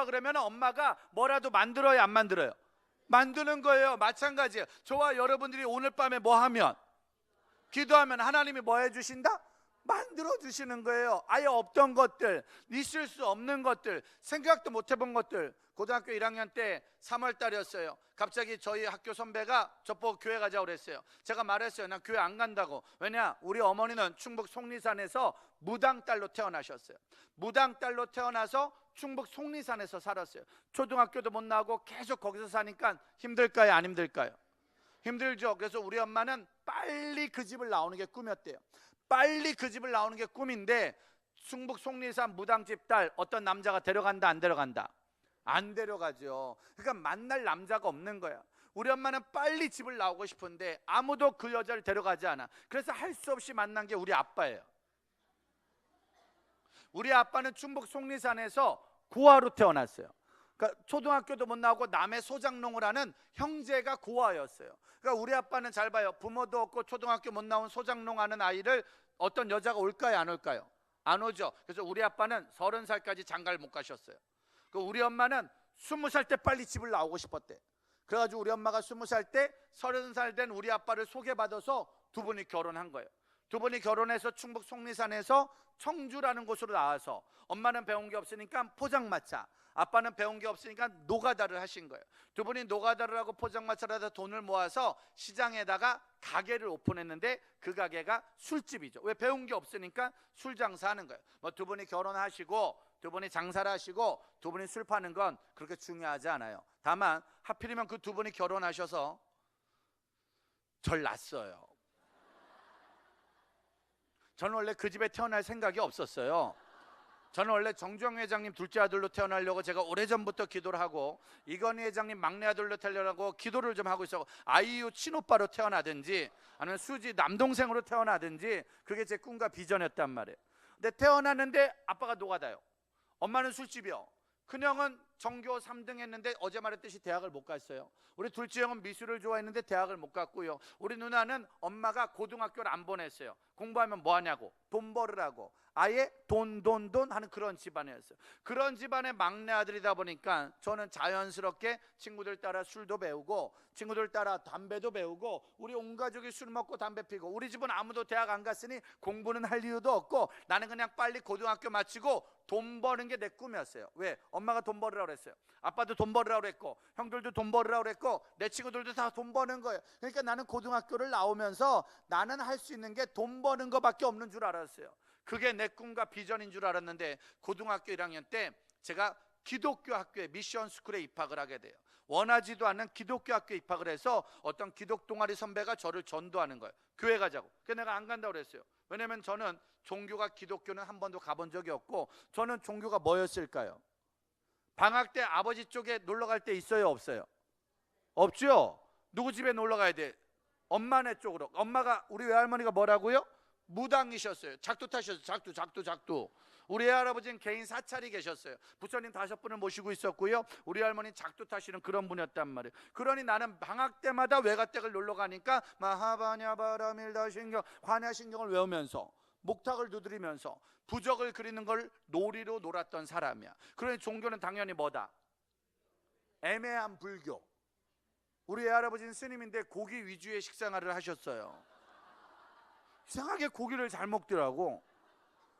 A: 그러면 엄마가 뭐라도 만들어요, 안 만들어요? 만드는 거예요. 마찬가지예요. 저와 여러분들이 오늘 밤에 뭐 하면? 기도하면 하나님이 뭐 해주신다? 만들어 주시는 거예요. 아예 없던 것들, 있을 수 없는 것들, 생각도 못 해본 것들. 고등학교 1학년 때 3월 달이었어요. 갑자기 저희 학교 선배가 저보고 교회 가자고 그랬어요. 제가 말했어요. 난 교회 안 간다고. 왜냐? 우리 어머니는 충북 속리산에서 무당딸로 태어나셨어요. 무당딸로 태어나서 충북 속리산에서 살았어요. 초등학교도 못 나오고 계속 거기서 사니까 힘들까요, 안 힘들까요? 힘들죠. 그래서 우리 엄마는 빨리 그 집을 나오는 게 꿈이었대요. 빨리 그 집을 나오는 게 꿈인데, 충북 속리산 무당집 딸 어떤 남자가 데려간다, 안 데려간다? 안 데려가죠. 그러니까 만날 남자가 없는 거야. 우리 엄마는 빨리 집을 나오고 싶은데 아무도 그 여자를 데려가지 않아. 그래서 할 수 없이 만난 게 우리 아빠예요. 우리 아빠는 충북 속리산에서 고아로 태어났어요. 그러니까 초등학교도 못 나오고 남해 소장농을 하는 형제가 고아였어요. 그러니까 우리 아빠는 잘 봐요. 부모도 없고 초등학교 못 나온 소장농 하는 아이를 어떤 여자가 올까요, 안 올까요? 안 오죠. 그래서 우리 아빠는 30살까지 장가를 못 가셨어요. 우리 엄마는 20살 때 빨리 집을 나오고 싶었대. 그래가지고 우리 엄마가 20살 때 30살 된 우리 아빠를 소개받아서 두 분이 결혼한 거예요. 두 분이 결혼해서 충북 속리산에서 청주라는 곳으로 나와서, 엄마는 배운 게 없으니까 포장마차, 아빠는 배운 게 없으니까 노가다를 하신 거예요. 두 분이 노가다를 하고 포장마차를 하다 돈을 모아서 시장에다가 가게를 오픈했는데 그 가게가 술집이죠. 왜? 배운 게 없으니까 술 장사하는 거예요. 뭐 두 분이 결혼하시고 두 분이 장사를 하시고 두 분이 술 파는 건 그렇게 중요하지 않아요. 다만 하필이면 그 두 분이 결혼하셔서 절 낳았어요. 저는 원래 그 집에 태어날 생각이 없었어요. 저는 원래 정주영 회장님 둘째 아들로 태어나려고 제가 오래전부터 기도를 하고, 이건희 회장님 막내 아들로 태어나려고 기도를 좀 하고 있었고, 아이유 친오빠로 태어나든지 아니면 수지 남동생으로 태어나든지 그게 제 꿈과 비전이었단 말이에요. 근데 태어났는데 아빠가 노가다요. 엄마는 술집이요. 큰형은 전교 3등 했는데 어제 말했듯이 대학을 못 갔어요. 우리 둘째 형은 미술을 좋아했는데 대학을 못 갔고요. 우리 누나는 엄마가 고등학교를 안 보냈어요. 공부하면 뭐 하냐고, 돈 벌으라고. 아예 돈 하는 그런 집안이었어요. 그런 집안의 막내 아들이다 보니까 저는 자연스럽게 친구들 따라 술도 배우고 친구들 따라 담배도 배우고, 우리 온 가족이 술 먹고 담배 피고, 우리 집은 아무도 대학 안 갔으니 공부는 할 이유도 없고 나는 그냥 빨리 고등학교 마치고 돈 버는 게 내 꿈이었어요. 왜? 엄마가 돈 벌으라고 그랬어요. 아빠도 돈 벌으라고 그랬고 형들도 돈 벌으라고 그랬고 내 친구들도 다 돈 버는 거예요. 그러니까 나는 고등학교를 나오면서 나는 할 수 있는 게 돈 버는 거밖에 없는 줄 알았어요. 그게 내 꿈과 비전인 줄 알았는데 고등학교 1학년 때 제가 기독교 학교에 미션 스쿨에 입학을 하게 돼요. 원하지도 않는 기독교 학교에 입학을 해서 어떤 기독 동아리 선배가 저를 전도하는 거예요. 교회 가자고. 그래서 내가 안 간다고 그랬어요. 왜냐면 저는 종교가 기독교는 한 번도 가본 적이 없고, 저는 종교가 뭐였을까요? 방학 때 아버지 쪽에 놀러 갈 때 있어요, 없어요? 없죠. 누구 집에 놀러 가야 돼? 엄마네 쪽으로. 엄마가, 우리 외할머니가 뭐라고요? 무당이셨어요. 작두 타셨어요. 작두. 우리 할아버지는 개인 사찰이 계셨어요. 부처님 5분을 모시고 있었고요. 우리 할머니는 작두 타시는 그런 분이었단 말이에요. 그러니 나는 방학 때마다 외가댁을 놀러 가니까 마하바냐바라밀다신경, 관야신경을 외우면서 목탁을 두드리면서 부적을 그리는 걸 놀이로 놀았던 사람이야. 그러니 종교는 당연히 뭐다? 애매한 불교. 우리 할아버지는 스님인데 고기 위주의 식생활을 하셨어요. 이상하게 고기를 잘 먹더라고.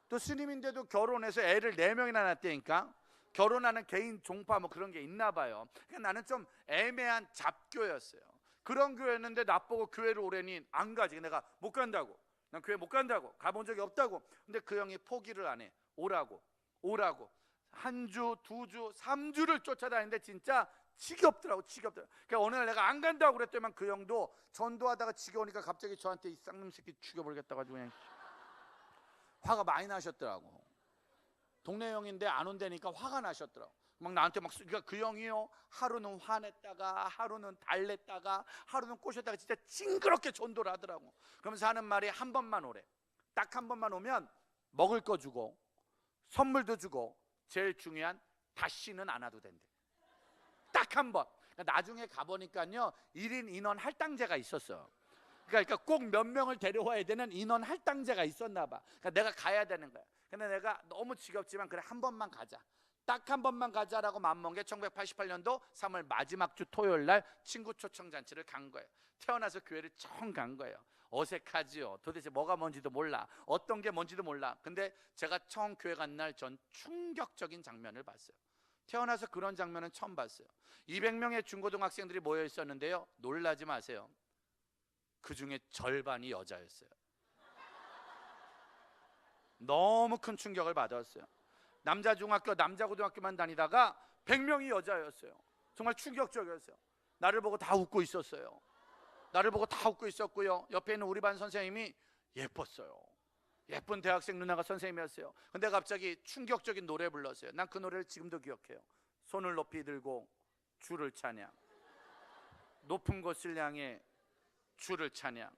A: 또 스님인데도 결혼해서 애를 4명이나 낳았다니까. 결혼하는 개인 종파 뭐 그런 게 있나 봐요. 그러니까 나는 좀 애매한 잡교였어요. 그런 교회였는데 나보고 교회를 오래니 안 가지. 내가 못 간다고. 난 교회 못 간다고. 가본 적이 없다고. 근데 그 형이 포기를 안 해. 오라고. 한 주, 2주, 3주를 쫓아다니는데 진짜 지겹더라고. 그러니까 어느 날 내가 안 간다고 그랬더니만 그 형도 전도하다가 지겨우니까 갑자기 저한테 이 쌍놈 새끼 죽여버리겠다 가지고 그냥 화가 많이 나셨더라고. 동네 형인데 안 온다니까 화가 나셨더라고. 막 나한테 막, 그러니까 그 형이요, 하루는 화냈다가 하루는 달랬다가 하루는 꼬셨다가 진짜 징그럽게 전도를 하더라고. 그러면서 하는 말이 한 번만 오래. 딱 한 번만 오면 먹을 거 주고 선물도 주고 제일 중요한 다시는 안 와도 된대. 딱 한 번. 그러니까 나중에 가보니까요 1인 인원 할당제가 있었어. 그러니까 꼭 몇 명을 데려와야 되는 인원 할당제가 있었나 봐. 그러니까 내가 가야 되는 거야. 근데 내가 너무 지겹지만 그래 한 번만 가자. 딱 한 번만 가자라고 맘먹은 게 1988년도 3월 마지막 주 토요일 날 친구 초청 잔치를 간 거예요. 태어나서 교회를 처음 간 거예요. 어색하지요. 도대체 뭐가 뭔지도 몰라. 어떤 게 뭔지도 몰라. 근데 제가 처음 교회 간 날 전 충격적인 장면을 봤어요. 태어나서 그런 장면은 처음 봤어요. 200명의 중고등학생들이 모여 있었는데요. 놀라지 마세요. 그 중에 절반이 여자였어요. 너무 큰 충격을 받았어요. 남자 중학교, 남자 고등학교만 다니다가 100명이 여자였어요. 정말 충격적이었어요. 나를 보고 다 웃고 있었어요. 나를 보고 다 웃고 있었고요. 옆에 있는 우리 반 선생님이 예뻤어요. 예쁜 대학생 누나가 선생님이었어요. 근데 갑자기 충격적인 노래 불렀어요. 난 그 노래를 지금도 기억해요. 손을 높이 들고 주를 찬양, 높은 곳을 향해 주를 찬양,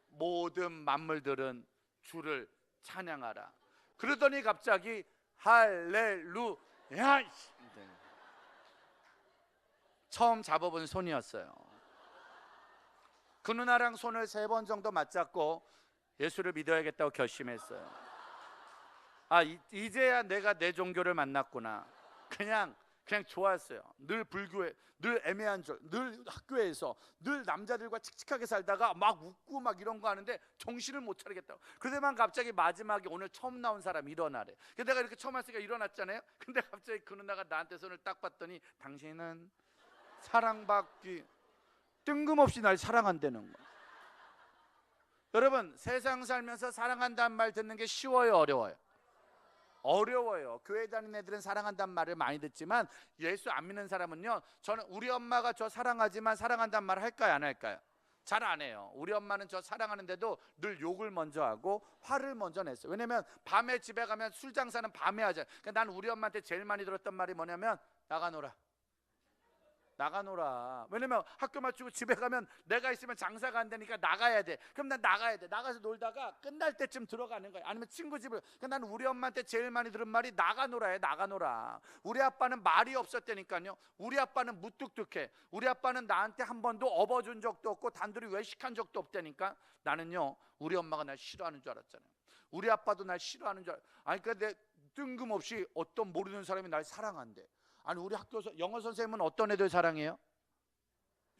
A: 모든 만물들은 주를 찬양하라. 그러더니 갑자기 할렐루야. 처음 잡아본 손이었어요. 그 누나랑 손을 3번 정도 맞잡고 예수를 믿어야겠다고 결심했어요. 아, 이제야 내가 내 종교를 만났구나. 그냥 좋았어요. 늘 불교에, 늘 애매한 늘 학교에서 늘 남자들과 칙칙하게 살다가 막 웃고 막 이런 거 하는데 정신을 못 차리겠다고. 그때만 갑자기 마지막에 오늘 처음 나온 사람 일어나래. 근데 내가 이렇게 처음 왔으니까 일어났잖아요. 근데 갑자기 그 누나가 나한테 손을 딱 봤더니 당신은 사랑받기, 뜬금없이 날 사랑한다는 거야. 여러분, 세상 살면서 사랑한다는 말 듣는 게 쉬워요, 어려워요? 어려워요. 교회 다니는 애들은 사랑한다는 말을 많이 듣지만 예수 안 믿는 사람은요, 저는 우리 엄마가 저 사랑하지만 사랑한다는 말을 할까요, 안 할까요? 잘 안 해요. 우리 엄마는 저 사랑하는데도 늘 욕을 먼저 하고 화를 먼저 냈어요. 왜냐면 밤에 집에 가면 술 장사는 밤에 하잖아요. 그러니까 난 우리 엄마한테 제일 많이 들었던 말이 뭐냐면 나가노라. 왜냐면 학교 마치고 집에 가면 내가 있으면 장사가 안 되니까 나가야 돼. 그럼 난 나가야 돼. 나가서 놀다가 끝날 때쯤 들어가는 거야. 아니면 친구 집을. 그러니까 난 우리 엄마한테 제일 많이 들은 말이 나가노라예요. 나가노라. 우리 아빠는 말이 없었다니까요. 우리 아빠는 무뚝뚝해. 우리 아빠는 나한테 한 번도 업어준 적도 없고 단둘이 외식한 적도 없다니까. 나는요 우리 엄마가 날 싫어하는 줄 알았잖아요. 우리 아빠도 날 싫어하는 줄 아니, 그러니까 내 뜬금없이 어떤 모르는 사람이 날 사랑한대. 아니, 우리 학교에서 영어 선생님은 어떤 애들 사랑해요?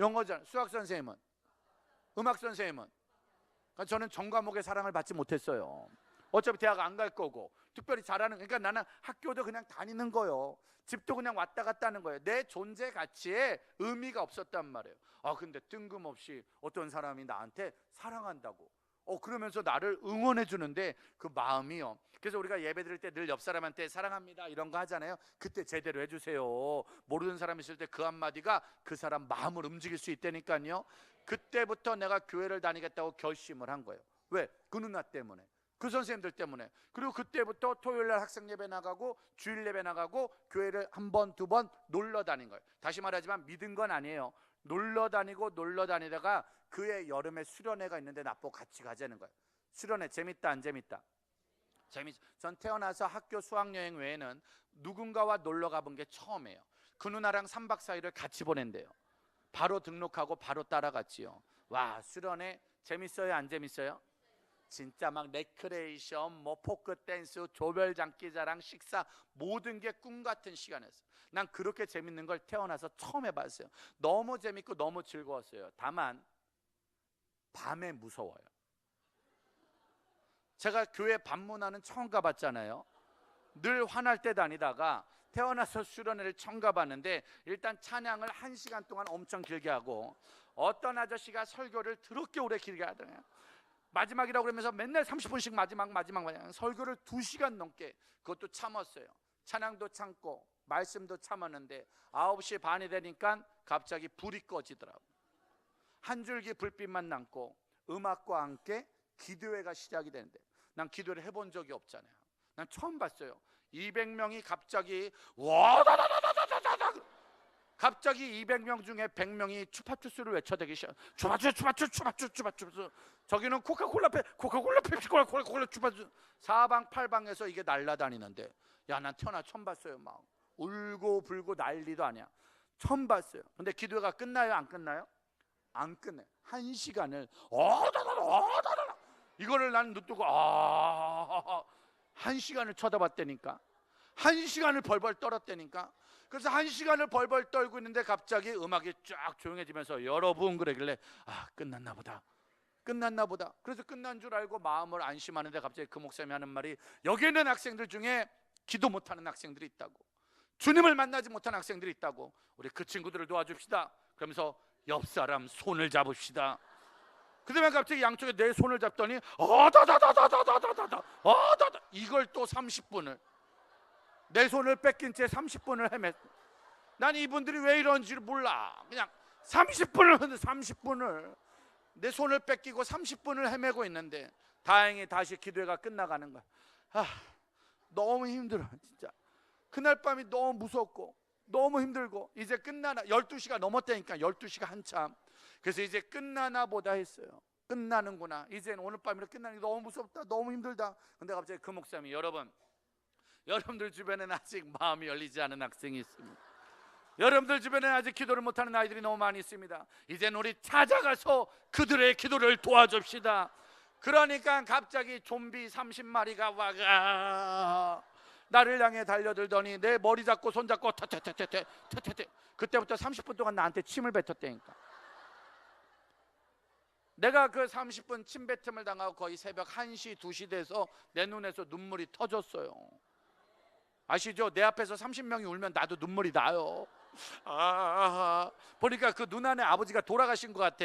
A: 영어잖아요. 수학 선생님은? 음악 선생님은? 그러니까 저는 전 과목의 사랑을 받지 못했어요. 어차피 대학 안 갈 거고 특별히 잘하는, 그러니까 나는 학교도 그냥 다니는 거예요. 집도 그냥 왔다 갔다 하는 거예요. 내 존재 가치에 의미가 없었단 말이에요. 아, 근데 뜬금없이 어떤 사람이 나한테 사랑한다고 그러면서 나를 응원해 주는데 그 마음이요. 그래서 우리가 예배 드릴 때 늘 옆 사람한테 사랑합니다 이런 거 하잖아요. 그때 제대로 해주세요. 모르는 사람 있을 때 그 한마디가 그 사람 마음을 움직일 수 있다니까요. 그때부터 내가 교회를 다니겠다고 결심을 한 거예요. 왜? 그 누나 때문에, 그 선생님들 때문에. 그리고 그때부터 토요일날 학생 예배 나가고 주일 예배 나가고 교회를 한 번, 두 번 놀러 다닌 거예요. 다시 말하지만 믿은 건 아니에요. 놀러 다니다가 그해 여름에 수련회가 있는데 나보고 같이 가자는 거예요. 수련회 재밌다 안 재밌다? 전 태어나서 학교 수학여행 외에는 누군가와 놀러 가본 게 처음이에요. 그 누나랑 3박 4일을 같이 보낸대요. 바로 등록하고 바로 따라갔지요. 와, 수련회 재밌어요 안 재밌어요? 진짜 막 레크레이션, 뭐 포크 댄스, 조별 장기자랑, 식사, 모든 게 꿈 같은 시간이었어요. 난 그렇게 재밌는 걸 태어나서 처음 해봤어요. 너무 재밌고 너무 즐거웠어요. 다만 밤에 무서워요. 제가 교회 밤문화는 처음 가봤잖아요. 늘 화날 때 다니다가 태어나서 수련회를 처음 가봤는데, 일단 찬양을 1시간 동안 엄청 길게 하고 어떤 아저씨가 설교를 더럽게 오래 길게 하더래요. 마지막이라고 그러면서 맨날 30분씩 마지막 설교를 2시간 넘게, 그것도 참았어요. 찬양도 참고 말씀도 참았는데 9시 반이 되니까 갑자기 불이 꺼지더라고요. 한 줄기 불빛만 남고 음악과 함께 기도회가 시작이 되는데, 난 기도를 해본 적이 없잖아요. 난 처음 봤어요. 200명이 갑자기 와다다다다다다다, 갑자기 200명 중에 100명이 추파추스를 외쳐대기 시작. 추파추스. 저기는 코카콜라 펩시콜라 추파추스. 사방팔방에서 이게 날라다니는데, 야, 난 태어나 처음 봤어요. 막 울고 불고 난리도 아니야. 처음 봤어요. 근데 기도회가 끝나요 안 끝나요? 안 끝내. 1시간을 어다다다 이거를 나는 눈뜨고 1시간을 쳐다봤다니까. 1시간을 벌벌 떨었다니까. 그래서 1시간을 벌벌 떨고 있는데 갑자기 음악이 쫙 조용해지면서 여러분 그러길래, 끝났나 보다. 그래서 끝난 줄 알고 마음을 안심하는데 갑자기 그 목사님이 하는 말이, 여기 있는 학생들 중에 기도 못하는 학생들이 있다고, 주님을 만나지 못한 학생들이 있다고. 우리 그 친구들을 도와줍시다. 그러면서 옆 사람 손을 잡읍시다. 그 다음에 갑자기 양쪽에 내 손을 잡더니 이걸 또 30분을, 내 손을 뺏긴 채 30분을 헤맸어. 난 이분들이 왜 이런지를 몰라. 그냥 30분을 내 손을 뺏기고 30분을 헤매고 있는데, 다행히 다시 기도회가 끝나가는 거야. 너무 힘들어 진짜. 그날 밤이 너무 무섭고 너무 힘들고, 이제 끝나나, 12시가 넘었다니까. 12시가 한참. 그래서 이제 끝나나 보다 했어요. 끝나는구나, 이제는 오늘 밤이라 끝나는 게 너무 무섭다, 너무 힘들다. 근데 갑자기 그 목사님이, 여러분들 주변에는 아직 마음이 열리지 않은 학생이 있습니다. 여러분들 주변에는 아직 기도를 못하는 아이들이 너무 많이 있습니다. 이제는 우리 찾아가서 그들의 기도를 도와줍시다. 그러니까 갑자기 좀비 30마리가 와가 나를 향해 달려들더니 내 머리 잡고 손 잡고 타타타타타타타. 그때부터 30분 동안 나한테 침을 뱉었다니까. 내가 그 30분 침 뱉음을 당하고 거의 새벽 1시, 2시 돼서 내 눈에서 눈물이 터졌어요. 아시죠? 내 앞에서 30명이 울면 나도 눈물이 나요. 보니까 그 누나네 아버지가 돌아가신 것 같아.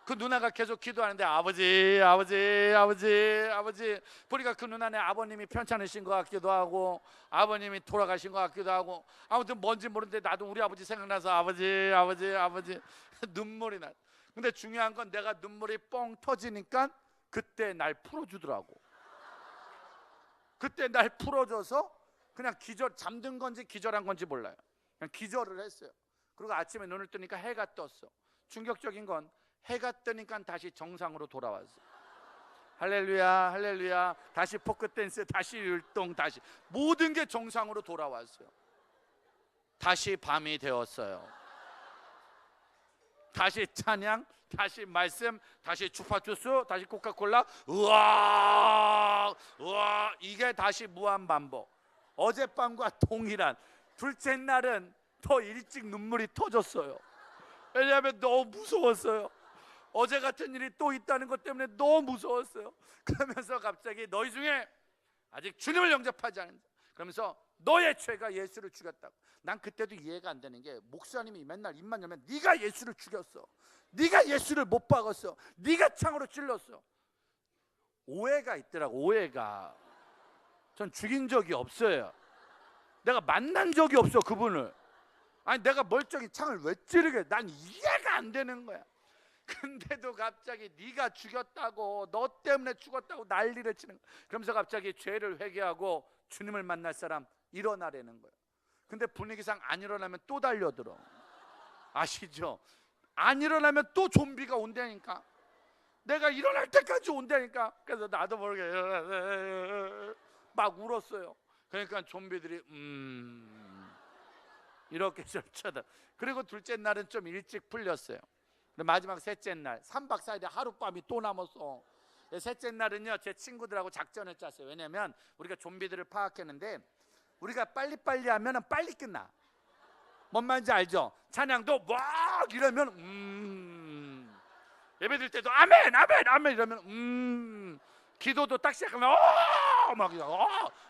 A: 그 누나가 계속 기도하는데 아버지. 보니까 그 누나네 아버님이 편찮으신 것 같기도 하고 아버님이 돌아가신 것 같기도 하고, 아무튼 뭔지 모르는데 나도 우리 아버지 생각나서 아버지 눈물이 나. 근데 중요한 건 내가 눈물이 뻥 터지니까 그때 날 풀어주더라고. 그때 날 풀어줘서 그냥 잠든 건지 기절한 건지 몰라요. 그냥 기절을 했어요. 그리고 아침에 눈을 뜨니까 해가 떴어. 충격적인 건 해가 뜨니까 다시 정상으로 돌아왔어. 할렐루야. 다시 포크 댄스, 다시 율동, 다시 모든 게 정상으로 돌아왔어요. 다시 밤이 되었어요. 다시 찬양, 다시 말씀, 다시 추파추스, 다시 코카콜라. 우와, 이게 다시 무한 반복. 어젯밤과 동일한. 둘째 날은 더 일찍 눈물이 터졌어요. 왜냐하면 너무 무서웠어요. 어제 같은 일이 또 있다는 것 때문에 너무 무서웠어요. 그러면서 갑자기 너희 중에 아직 주님을 영접하지 않은 자, 그러면서 너의 죄가 예수를 죽였다고. 난 그때도 이해가 안 되는 게, 목사님이 맨날 입만 열면 네가 예수를 죽였어, 네가 예수를 못 박았어, 네가 창으로 찔렀어. 오해가 있더라고. 오해가. 전 죽인 적이 없어요. 내가 만난 적이 없어 그분을. 아니 내가 멀쩡히 창을 왜 찌르게. 난 이해가 안 되는 거야. 근데도 갑자기 네가 죽였다고, 너 때문에 죽었다고 난리를 치는 거야. 그러면서 갑자기 죄를 회개하고 주님을 만날 사람 일어나라는 거야. 근데 분위기상 안 일어나면 또 달려들어. 아시죠? 안 일어나면 또 좀비가 온다니까. 내가 일어날 때까지 온다니까. 그래서 나도 모르게 막 울었어요. 그러니까 좀비들이 이렇게 쳐다. 그리고 둘째 날은 좀 일찍 풀렸어요. 마지막 셋째 날 3박 4일에 하룻밤이 또 남았어. 셋째 날은요 제 친구들하고 작전을 짰어요. 왜냐면 우리가 좀비들을 파악했는데 우리가 빨리빨리 하면 빨리 끝나. 뭔 말인지 알죠? 찬양도 막 이러면 예배 드릴 때도 아멘 아멘 아멘 이러면 기도도 딱 시작하면 막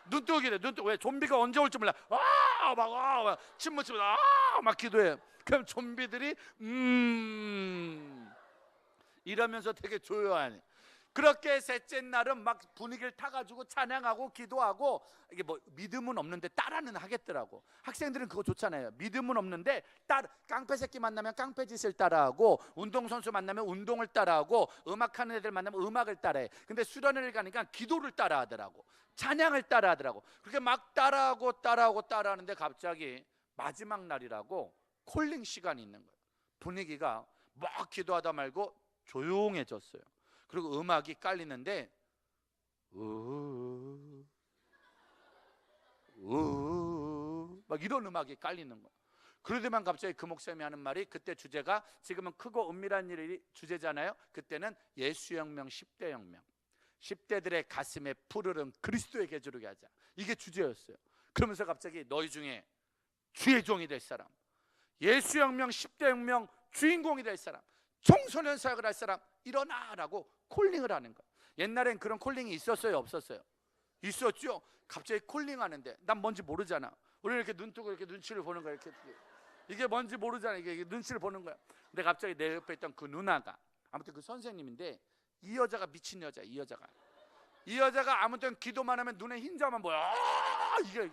A: 눈뜨기래. 눈뜨기. 왜? 좀비가 언제 올지 몰라. 막 침못 치면 막 기도해. 그럼 좀비들이 이러면서 되게 조용하니. 그렇게 셋째 날은 막 분위기를 타가지고 찬양하고 기도하고. 이게 뭐 믿음은 없는데 따라는 하겠더라고. 학생들은 그거 좋잖아요. 믿음은 없는데 깡패 새끼 만나면 깡패 짓을 따라하고, 운동선수 만나면 운동을 따라하고, 음악하는 애들 만나면 음악을 따라해. 근데 수련회를 가니까 기도를 따라하더라고. 찬양을 따라하더라고. 그렇게 막 따라하는데 갑자기 마지막 날이라고 콜링 시간이 있는 거예요. 분위기가 막 기도하다 말고 조용해졌어요. 그리고 음악이 깔리는데 막 이런 음악이 깔리는 거예요. 그러더만 갑자기 그 목사님이 하는 말이, 그때 주제가 지금은 크고 은밀한 일이 주제잖아요. 그때는 예수혁명 10대 혁명, 10대들의 가슴에 푸르른 그리스도의 계주르게 하자, 이게 주제였어요. 그러면서 갑자기 너희 중에 주의 종이 될 사람, 예수혁명 10대 혁명 주인공이 될 사람, 청소년 사역을 할 사람 일어나라고 콜링을 하는 거예요. 옛날엔 그런 콜링이 있었어요, 없었어요? 있었죠. 갑자기 콜링하는데 난 뭔지 모르잖아. 우리는 이렇게 눈 뜨고 이렇게 눈치를 보는 거야. 이렇게 이게 뭔지 모르잖아. 이게 눈치를 보는 거야. 근데 갑자기 내 옆에 있던 그 누나가, 아무튼 그 선생님인데, 이 여자가 미친 여자. 이 여자가 아무튼 기도만 하면 눈에 흰자만 보여. 이게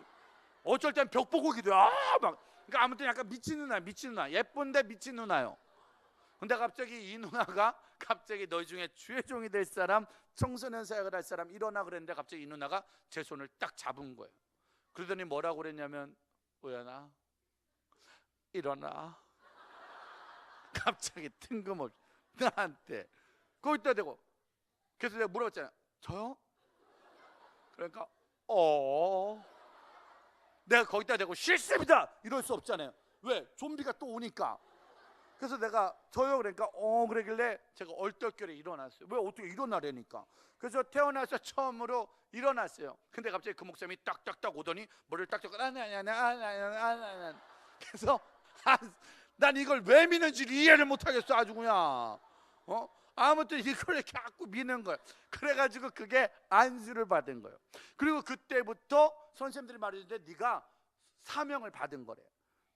A: 어쩔 땐 벽 보고 기도해. 막. 그러니까 아무튼 약간 미친 누나. 예쁜데 미친 누나요. 근데 갑자기 이 누나가 갑자기 너희 중에 주의 종이 될 사람, 청소년 사역을 할 사람 일어나 그랬는데, 갑자기 이 누나가 제 손을 딱 잡은 거예요. 그러더니 뭐라고 그랬냐면, 우연아 일어나. 갑자기 뜬금없이 나한테 거기다 대고. 그래서 내가 물어봤잖아. 저요? 그러니까 내가 거기다 대고 싫습니다 이럴 수 없잖아요. 왜? 좀비가 또 오니까. 그래서 내가 저요 그러니까 그러길래 제가 얼떨결에 일어났어요. 왜? 어떻게 일어나려니까. 그래서 태어나서 처음으로 일어났어요. 근데 갑자기 그 목사님이 딱딱딱 오더니 머리를 딱딱 그래서 난 이걸 왜 미는지 이해를 못하겠어. 아주 그냥 아무튼 이걸 이렇게 자꾸 미는 거예요. 그래가지고 그게 안수를 받은 거예요. 그리고 그때부터 선생님들이 말해주는데, 네가 사명을 받은 거래.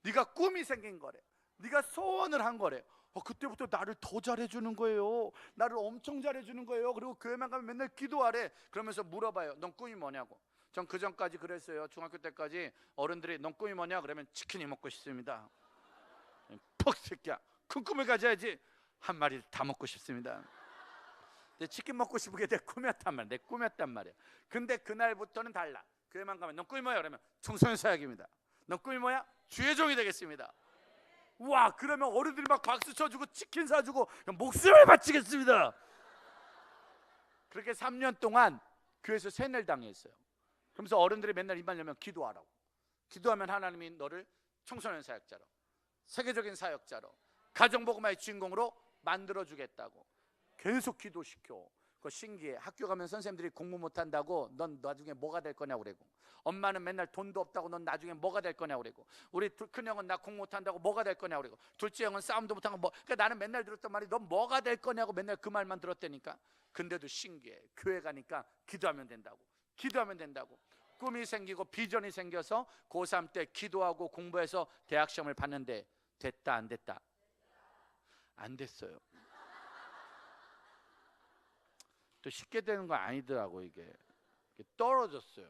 A: 네가 꿈이 생긴 거래. 네가 소원을 한 거래. 그때부터 나를 더 잘해주는 거예요. 나를 엄청 잘해주는 거예요. 그리고 교회만 가면 맨날 기도하래. 그러면서 물어봐요. 넌 꿈이 뭐냐고. 전 그 전까지 그랬어요. 중학교 때까지 어른들이 넌 꿈이 뭐냐 그러면 치킨이 먹고 싶습니다. 퍽 새끼야, 큰 꿈을 가져야지. 한 마리를 다 먹고 싶습니다. 근데 치킨 먹고 싶은 게 내 꿈이었단 말이야. 근데 그날부터는 달라. 교회만 가면 넌 꿈이 뭐야 그러면 청소년 사역입니다. 넌 꿈이 뭐야? 주의 종이 되겠습니다. 와, 그러면 어른들이 막 박수 쳐주고 치킨 사주고 목숨을 바치겠습니다. 그렇게 3년 동안 교회에서 세뇌를 당했어요. 그러면서 어른들이 맨날 입만 열면 기도하라고. 기도하면 하나님이 너를 청소년 사역자로, 세계적인 사역자로, 가정복음화의 주인공으로 만들어주겠다고 계속 기도시켜. 그거 신기해. 학교 가면 선생님들이 공부 못한다고 넌 나중에 뭐가 될 거냐고 그러고, 엄마는 맨날 돈도 없다고 넌 나중에 뭐가 될 거냐고 그러고, 우리 큰형은 나 공부 못한다고 뭐가 될 거냐고 그러고, 둘째 형은 싸움도 못하고 뭐. 그러니까 나는 맨날 들었던 말이 넌 뭐가 될 거냐고, 맨날 그 말만 들었다니까. 근데도 신기해. 교회 가니까 기도하면 된다고. 꿈이 생기고 비전이 생겨서 고3 때 기도하고 공부해서 대학 시험을 봤는데 됐다 안 됐다? 안 됐어요. 또 쉽게 되는 거 아니더라고. 이게 떨어졌어요.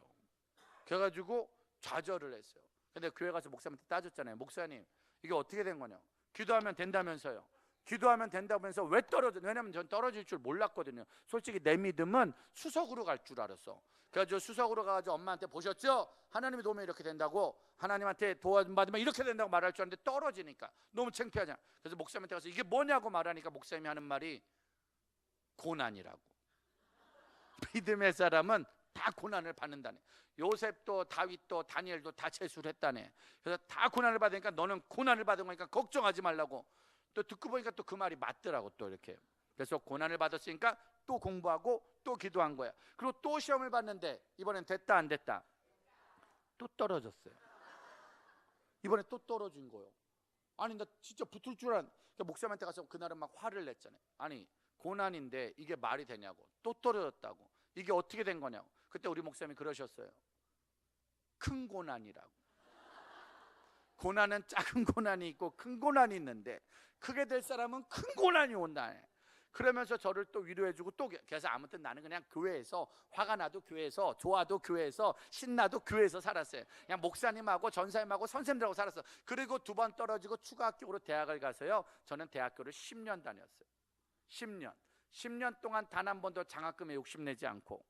A: 그래가지고 좌절을 했어요. 근데 교회 가서 목사님한테 따졌잖아요. 목사님, 이게 어떻게 된 거냐? 기도하면 된다면서요. 기도하면 된다면서 왜 떨어져? 왜냐면 전 떨어질 줄 몰랐거든요. 솔직히 내 믿음은 수석으로 갈 줄 알았어. 그래가지고 수석으로 가가지고 엄마한테 보셨죠? 하나님이 도우면 이렇게 된다고, 하나님한테 도와받으면 이렇게 된다고 말할 줄 알았는데 떨어지니까 너무 창피하잖아. 그래서 목사님한테 가서 이게 뭐냐고 말하니까 목사님이 하는 말이 고난이라고. 믿음의 사람은 다 고난을 받는다네. 요셉도 다윗도 다니엘도 다 재수를 했다네. 그래서 다 고난을 받으니까 너는 고난을 받은 거니까 걱정하지 말라고. 또 듣고 보니까 또 그 말이 맞더라고. 또 이렇게. 그래서 고난을 받았으니까 또 공부하고 또 기도한 거야. 그리고 또 시험을 봤는데 이번엔 됐다 안 됐다? 또 떨어졌어요. 이번에 또 떨어진 거예요. 아니 나 진짜 붙을 줄 알았는데. 그러니까 목사님한테 가서 그날은 막 화를 냈잖아요. 아니 고난인데 이게 말이 되냐고. 또 떨어졌다고. 이게 어떻게 된 거냐고. 그때 우리 목사님이 그러셨어요. 큰 고난이라고. 고난은 작은 고난이 있고 큰 고난이 있는데 크게 될 사람은 큰 고난이 온다. 그러면서 저를 또 위로해주고 또 그래서 아무튼 나는 그냥 교회에서 화가 나도 교회에서 좋아도 교회에서 신나도 교회에서 살았어요. 그냥 목사님하고 전사님하고 선생님들하고 살았어. 그리고 두 번 떨어지고 추가 학교로 대학을 가서요. 저는 대학교를 10년 다녔어요. 10년 동안 단 한 번도 장학금에 욕심내지 않고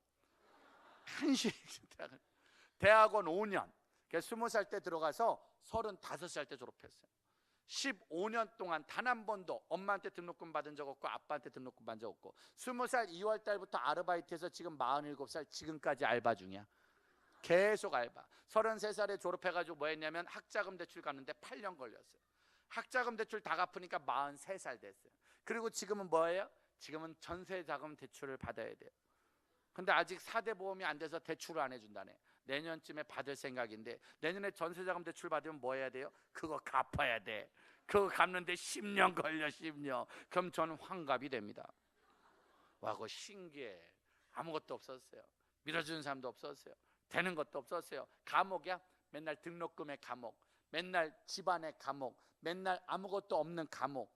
A: 한식 대학원 5년 20살 때 들어가서 35살 때 졸업했어요. 15년 동안 단 한 번도 엄마한테 등록금 받은 적 없고 아빠한테 등록금 받은 적 없고 20살 2월 달부터 아르바이트해서 지금 47살 지금까지 알바 중이야. 계속 알바. 33살에 졸업해가지고 뭐 했냐면 학자금 대출 갚는데 8년 걸렸어요. 학자금 대출 다 갚으니까 43살 됐어요. 그리고 지금은 뭐예요? 지금은 전세자금 대출을 받아야 돼요. 근데 아직 4대 보험이 안 돼서 대출을 안 해준다네. 내년쯤에 받을 생각인데 내년에 전세자금 대출 받으면 뭐 해야 돼요? 그거 갚아야 돼. 그거 갚는데 10년 걸려. 10년. 그럼 저는 환갑이 됩니다. 와, 그거 신기해. 아무것도 없었어요. 밀어주는 사람도 없었어요. 되는 것도 없었어요. 감옥이야. 맨날 등록금의 감옥, 맨날 집안의 감옥, 맨날 아무것도 없는 감옥.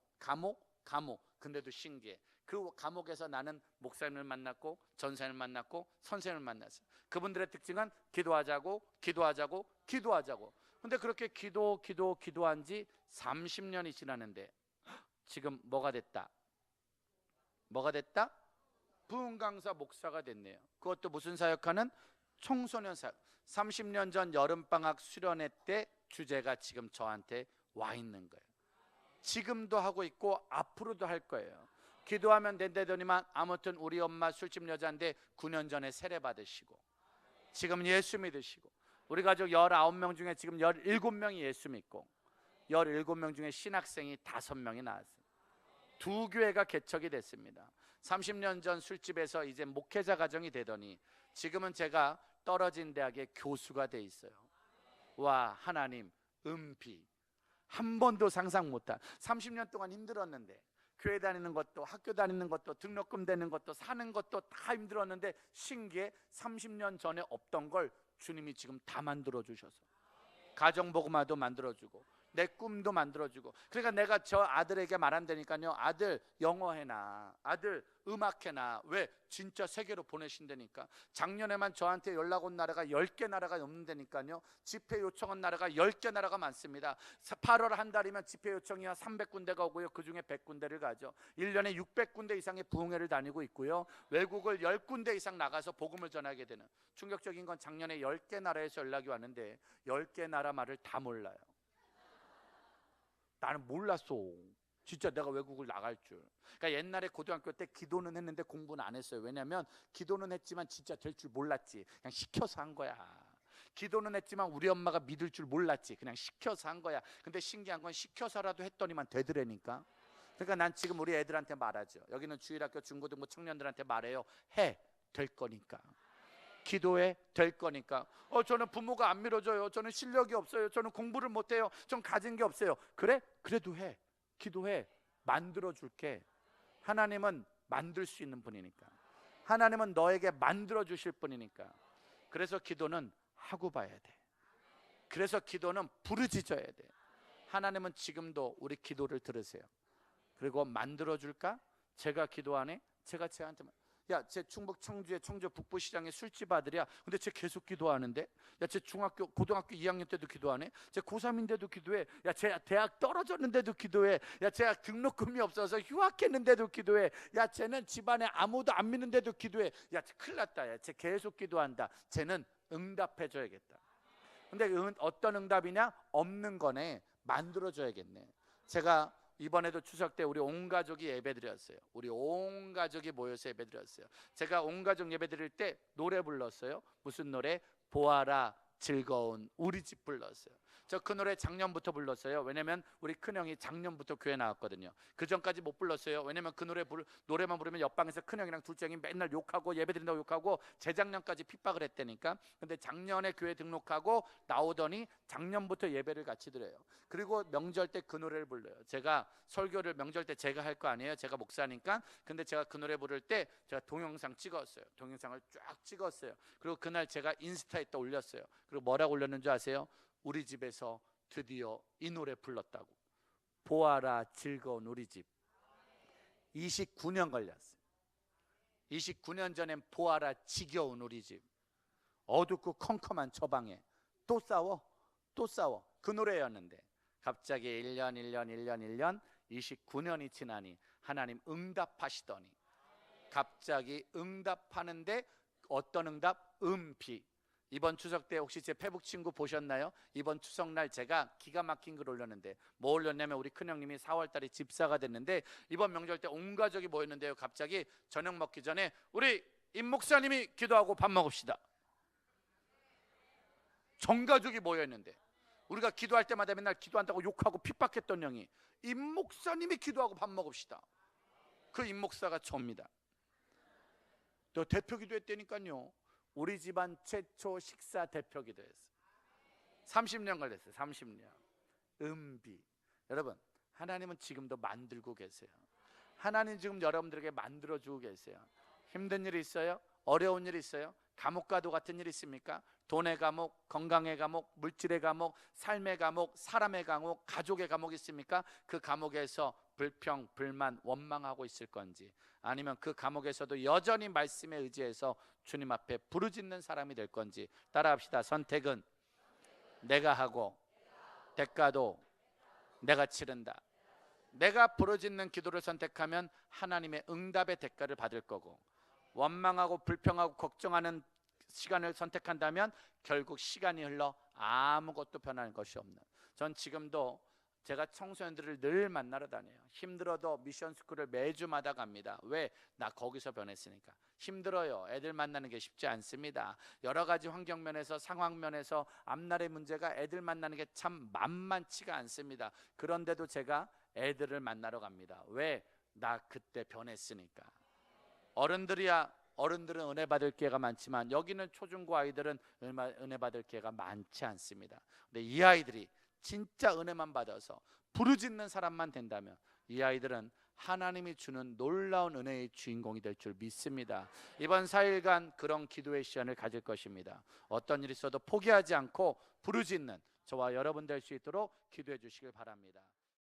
A: 근데도 신기해. 그 감옥에서 나는 목사님을 만났고 전사님을 만났고 선생님을 만났어요. 그분들의 특징은 기도하자고. 근데 그렇게 기도한 지 30년이 지났는데 지금 뭐가 됐다? 부흥 강사 목사가 됐네요. 그것도 무슨 사역하는? 청소년 사역. 30년 전 여름방학 수련회 때 주제가 지금 저한테 와 있는 거예요. 지금도 하고 있고 앞으로도 할 거예요. 기도하면 된다더니만 아무튼 우리 엄마 술집 여자인데 9년 전에 세례 받으시고 지금 예수 믿으시고 우리 가족 19명 중에 지금 17명이 예수 믿고 17명 중에 신학생이 5명이 나왔어요. 2교회가 개척이 됐습니다. 30년 전 술집에서 이제 목회자 가정이 되더니 지금은 제가 떨어진 대학의 교수가 돼 있어요. 와, 하나님 은비 한 번도 상상 못한 30년 동안 힘들었는데 교회 다니는 것도 학교 다니는 것도 등록금 되는 것도 사는 것도 다 힘들었는데 신기해. 30년 전에 없던 걸 주님이 지금 다 만들어 주셔서 가정복음화도 만들어주고 내 꿈도 만들어주고. 그러니까 내가 저 아들에게 말한다니까요. 아들 영어 해놔, 아들 음악 해놔. 왜? 진짜 세계로 보내신다니까. 작년에만 저한테 연락 온 나라가 10개 나라가 넘는다니까요. 집회 요청한 나라가 10개 나라가 많습니다. 8월 한 달이면 집회 요청이 한 300군데가 오고요. 그중에 100군데를 가죠. 1년에 600군데 이상의 부흥회를 다니고 있고요. 외국을 10군데 이상 나가서 복음을 전하게 되는. 충격적인 건 작년에 10개 나라에서 연락이 왔는데 10개 나라 말을 다 몰라요. 나는 몰랐어. 진짜 내가 외국을 나갈 줄. 그러니까 옛날에 고등학교 때 기도는 했는데 공부는 안 했어요. 왜냐하면 기도는 했지만 진짜 될 줄 몰랐지. 그냥 시켜서 한 거야. 기도는 했지만 우리 엄마가 믿을 줄 몰랐지. 그냥 시켜서 한 거야. 근데 신기한 건 시켜서라도 했더니만 되더라니까. 그러니까 난 지금 우리 애들한테 말하죠. 여기는 주일학교 중고등부 청년들한테 말해요. 해. 될 거니까. 기도해. 될 거니까. 저는 부모가 안 밀어줘요. 저는 실력이 없어요. 저는 공부를 못해요. 전 가진 게 없어요. 그래? 그래도 해. 기도해. 만들어줄게. 하나님은 만들 수 있는 분이니까. 하나님은 너에게 만들어주실 분이니까. 그래서 기도는 하고 봐야 돼. 그래서 기도는 부르짖어야 돼. 하나님은 지금도 우리 기도를 들으세요. 그리고 만들어줄까? 제가 기도하네. 제가 쟤한테 야, 쟤 충북 청주의 청주 북부시장의 술집 아들이야. 근데 쟤 계속 기도하는데? 야, 쟤 고등학교 2학년 때도 기도하네? 쟤 고3인데도 기도해? 야, 쟤 대학 떨어졌는데도 기도해? 야, 쟤 등록금이 없어서 휴학했는데도 기도해? 야, 쟤는 집안에 아무도 안 믿는데도 기도해? 야, 쟤 큰일 났다. 야, 쟤 계속 기도한다. 쟤는 응답해줘야겠다. 근데 어떤 응답이냐? 없는 거네. 만들어줘야겠네. 제가 이번에도 추석 때 우리 온 가족이 예배드렸어요. 우리 온 가족이 모여서 예배드렸어요. 제가 온 가족 예배드릴 때 노래 불렀어요. 무슨 노래? 보아라 즐거운 우리 집 불렀어요. 저 그 노래 작년부터 불렀어요. 왜냐면 우리 큰형이 작년부터 교회 나왔거든요. 그 전까지 못 불렀어요. 왜냐면 그 노래만 부르면 옆방에서 큰형이랑 둘째 형이 맨날 욕하고 예배드린다고 욕하고 재작년까지 핍박을 했다니까. 근데 작년에 교회 등록하고 나오더니 작년부터 예배를 같이 드려요. 그리고 명절 때 그 노래를 불러요. 제가 설교를 명절 때 제가 할 거 아니에요. 제가 목사니까. 근데 제가 그 노래 부를 때 제가 동영상 찍었어요. 동영상을 쫙 찍었어요. 그리고 그날 제가 인스타에 또 올렸어요. 그리고 뭐라고 올렸는지 아세요? 우리 집에서 드디어 이 노래 불렀다고. 보아라 즐거운 우리 집. 29년 걸렸어요. 29년 전엔 보아라 지겨운 우리 집. 어둡고 컴컴한 저 방에 또 싸워? 또 싸워. 그 노래였는데 갑자기 1년 29년이 지나니 하나님 응답하시더니 갑자기 응답하는데 어떤 응답? 음비. 이번 추석 때 혹시 제 페북 친구 보셨나요? 이번 추석날 제가 기가 막힌 글 올렸는데 뭐 올렸냐면 우리 큰형님이 4월달에 집사가 됐는데 이번 명절 때 온 가족이 모였는데요. 갑자기 저녁 먹기 전에 우리 임 목사님이 기도하고 밥 먹읍시다. 전 가족이 모여있는데 우리가 기도할 때마다 맨날 기도한다고 욕하고 핍박했던 형이 임 목사님이 기도하고 밥 먹읍시다. 그 임 목사가 저입니다. 또 대표 기도했다니까요. 우리 집안 최초 식사 대표 기도했어요. 30년 걸렸어요. 30년. 음비. 여러분, 하나님은 지금도 만들고 계세요. 하나님 지금 여러분들에게 만들어주고 계세요. 힘든 일이 있어요? 어려운 일이 있어요? 감옥과도 같은 일이 있습니까? 돈의 감옥, 건강의 감옥, 물질의 감옥, 삶의 감옥, 사람의 감옥, 가족의 감옥이 있습니까? 그 감옥에서 불평, 불만, 원망하고 있을 건지 아니면 그 감옥에서도 여전히 말씀에 의지해서 주님 앞에 부르짖는 사람이 될 건지 따라합시다. 선택은 내가 하고 대가도 내가 치른다. 내가 부르짖는 기도를 선택하면 하나님의 응답의 대가를 받을 거고 원망하고 불평하고 걱정하는 시간을 선택한다면 결국 시간이 흘러 아무것도 변하는 것이 없는. 전 지금도 제가 청소년들을 늘 만나러 다녀요. 힘들어도 미션스쿨을 매주마다 갑니다. 왜? 나 거기서 변했으니까. 힘들어요. 애들 만나는 게 쉽지 않습니다. 여러 가지 환경면에서 상황면에서 앞날의 문제가 애들 만나는 게 참 만만치가 않습니다. 그런데도 제가 애들을 만나러 갑니다. 왜? 나 그때 변했으니까. 어른들은 은혜 받을 기회가 많지만 여기는 초중고 아이들은 은혜 받을 기회가 많지 않습니다. 근데 이 아이들이 진짜 은혜만 받아서 부르짖는 사람만 된다면 이 아이들은 하나님이 주는 놀라운 은혜의 주인공이 될 줄 믿습니다. 이번 4일간 그런 기도의 시간을 가질 것입니다. 어떤 일이 있어도 포기하지 않고 부르짖는 저와 여러분 될 수 있도록 기도해 주시길 바랍니다.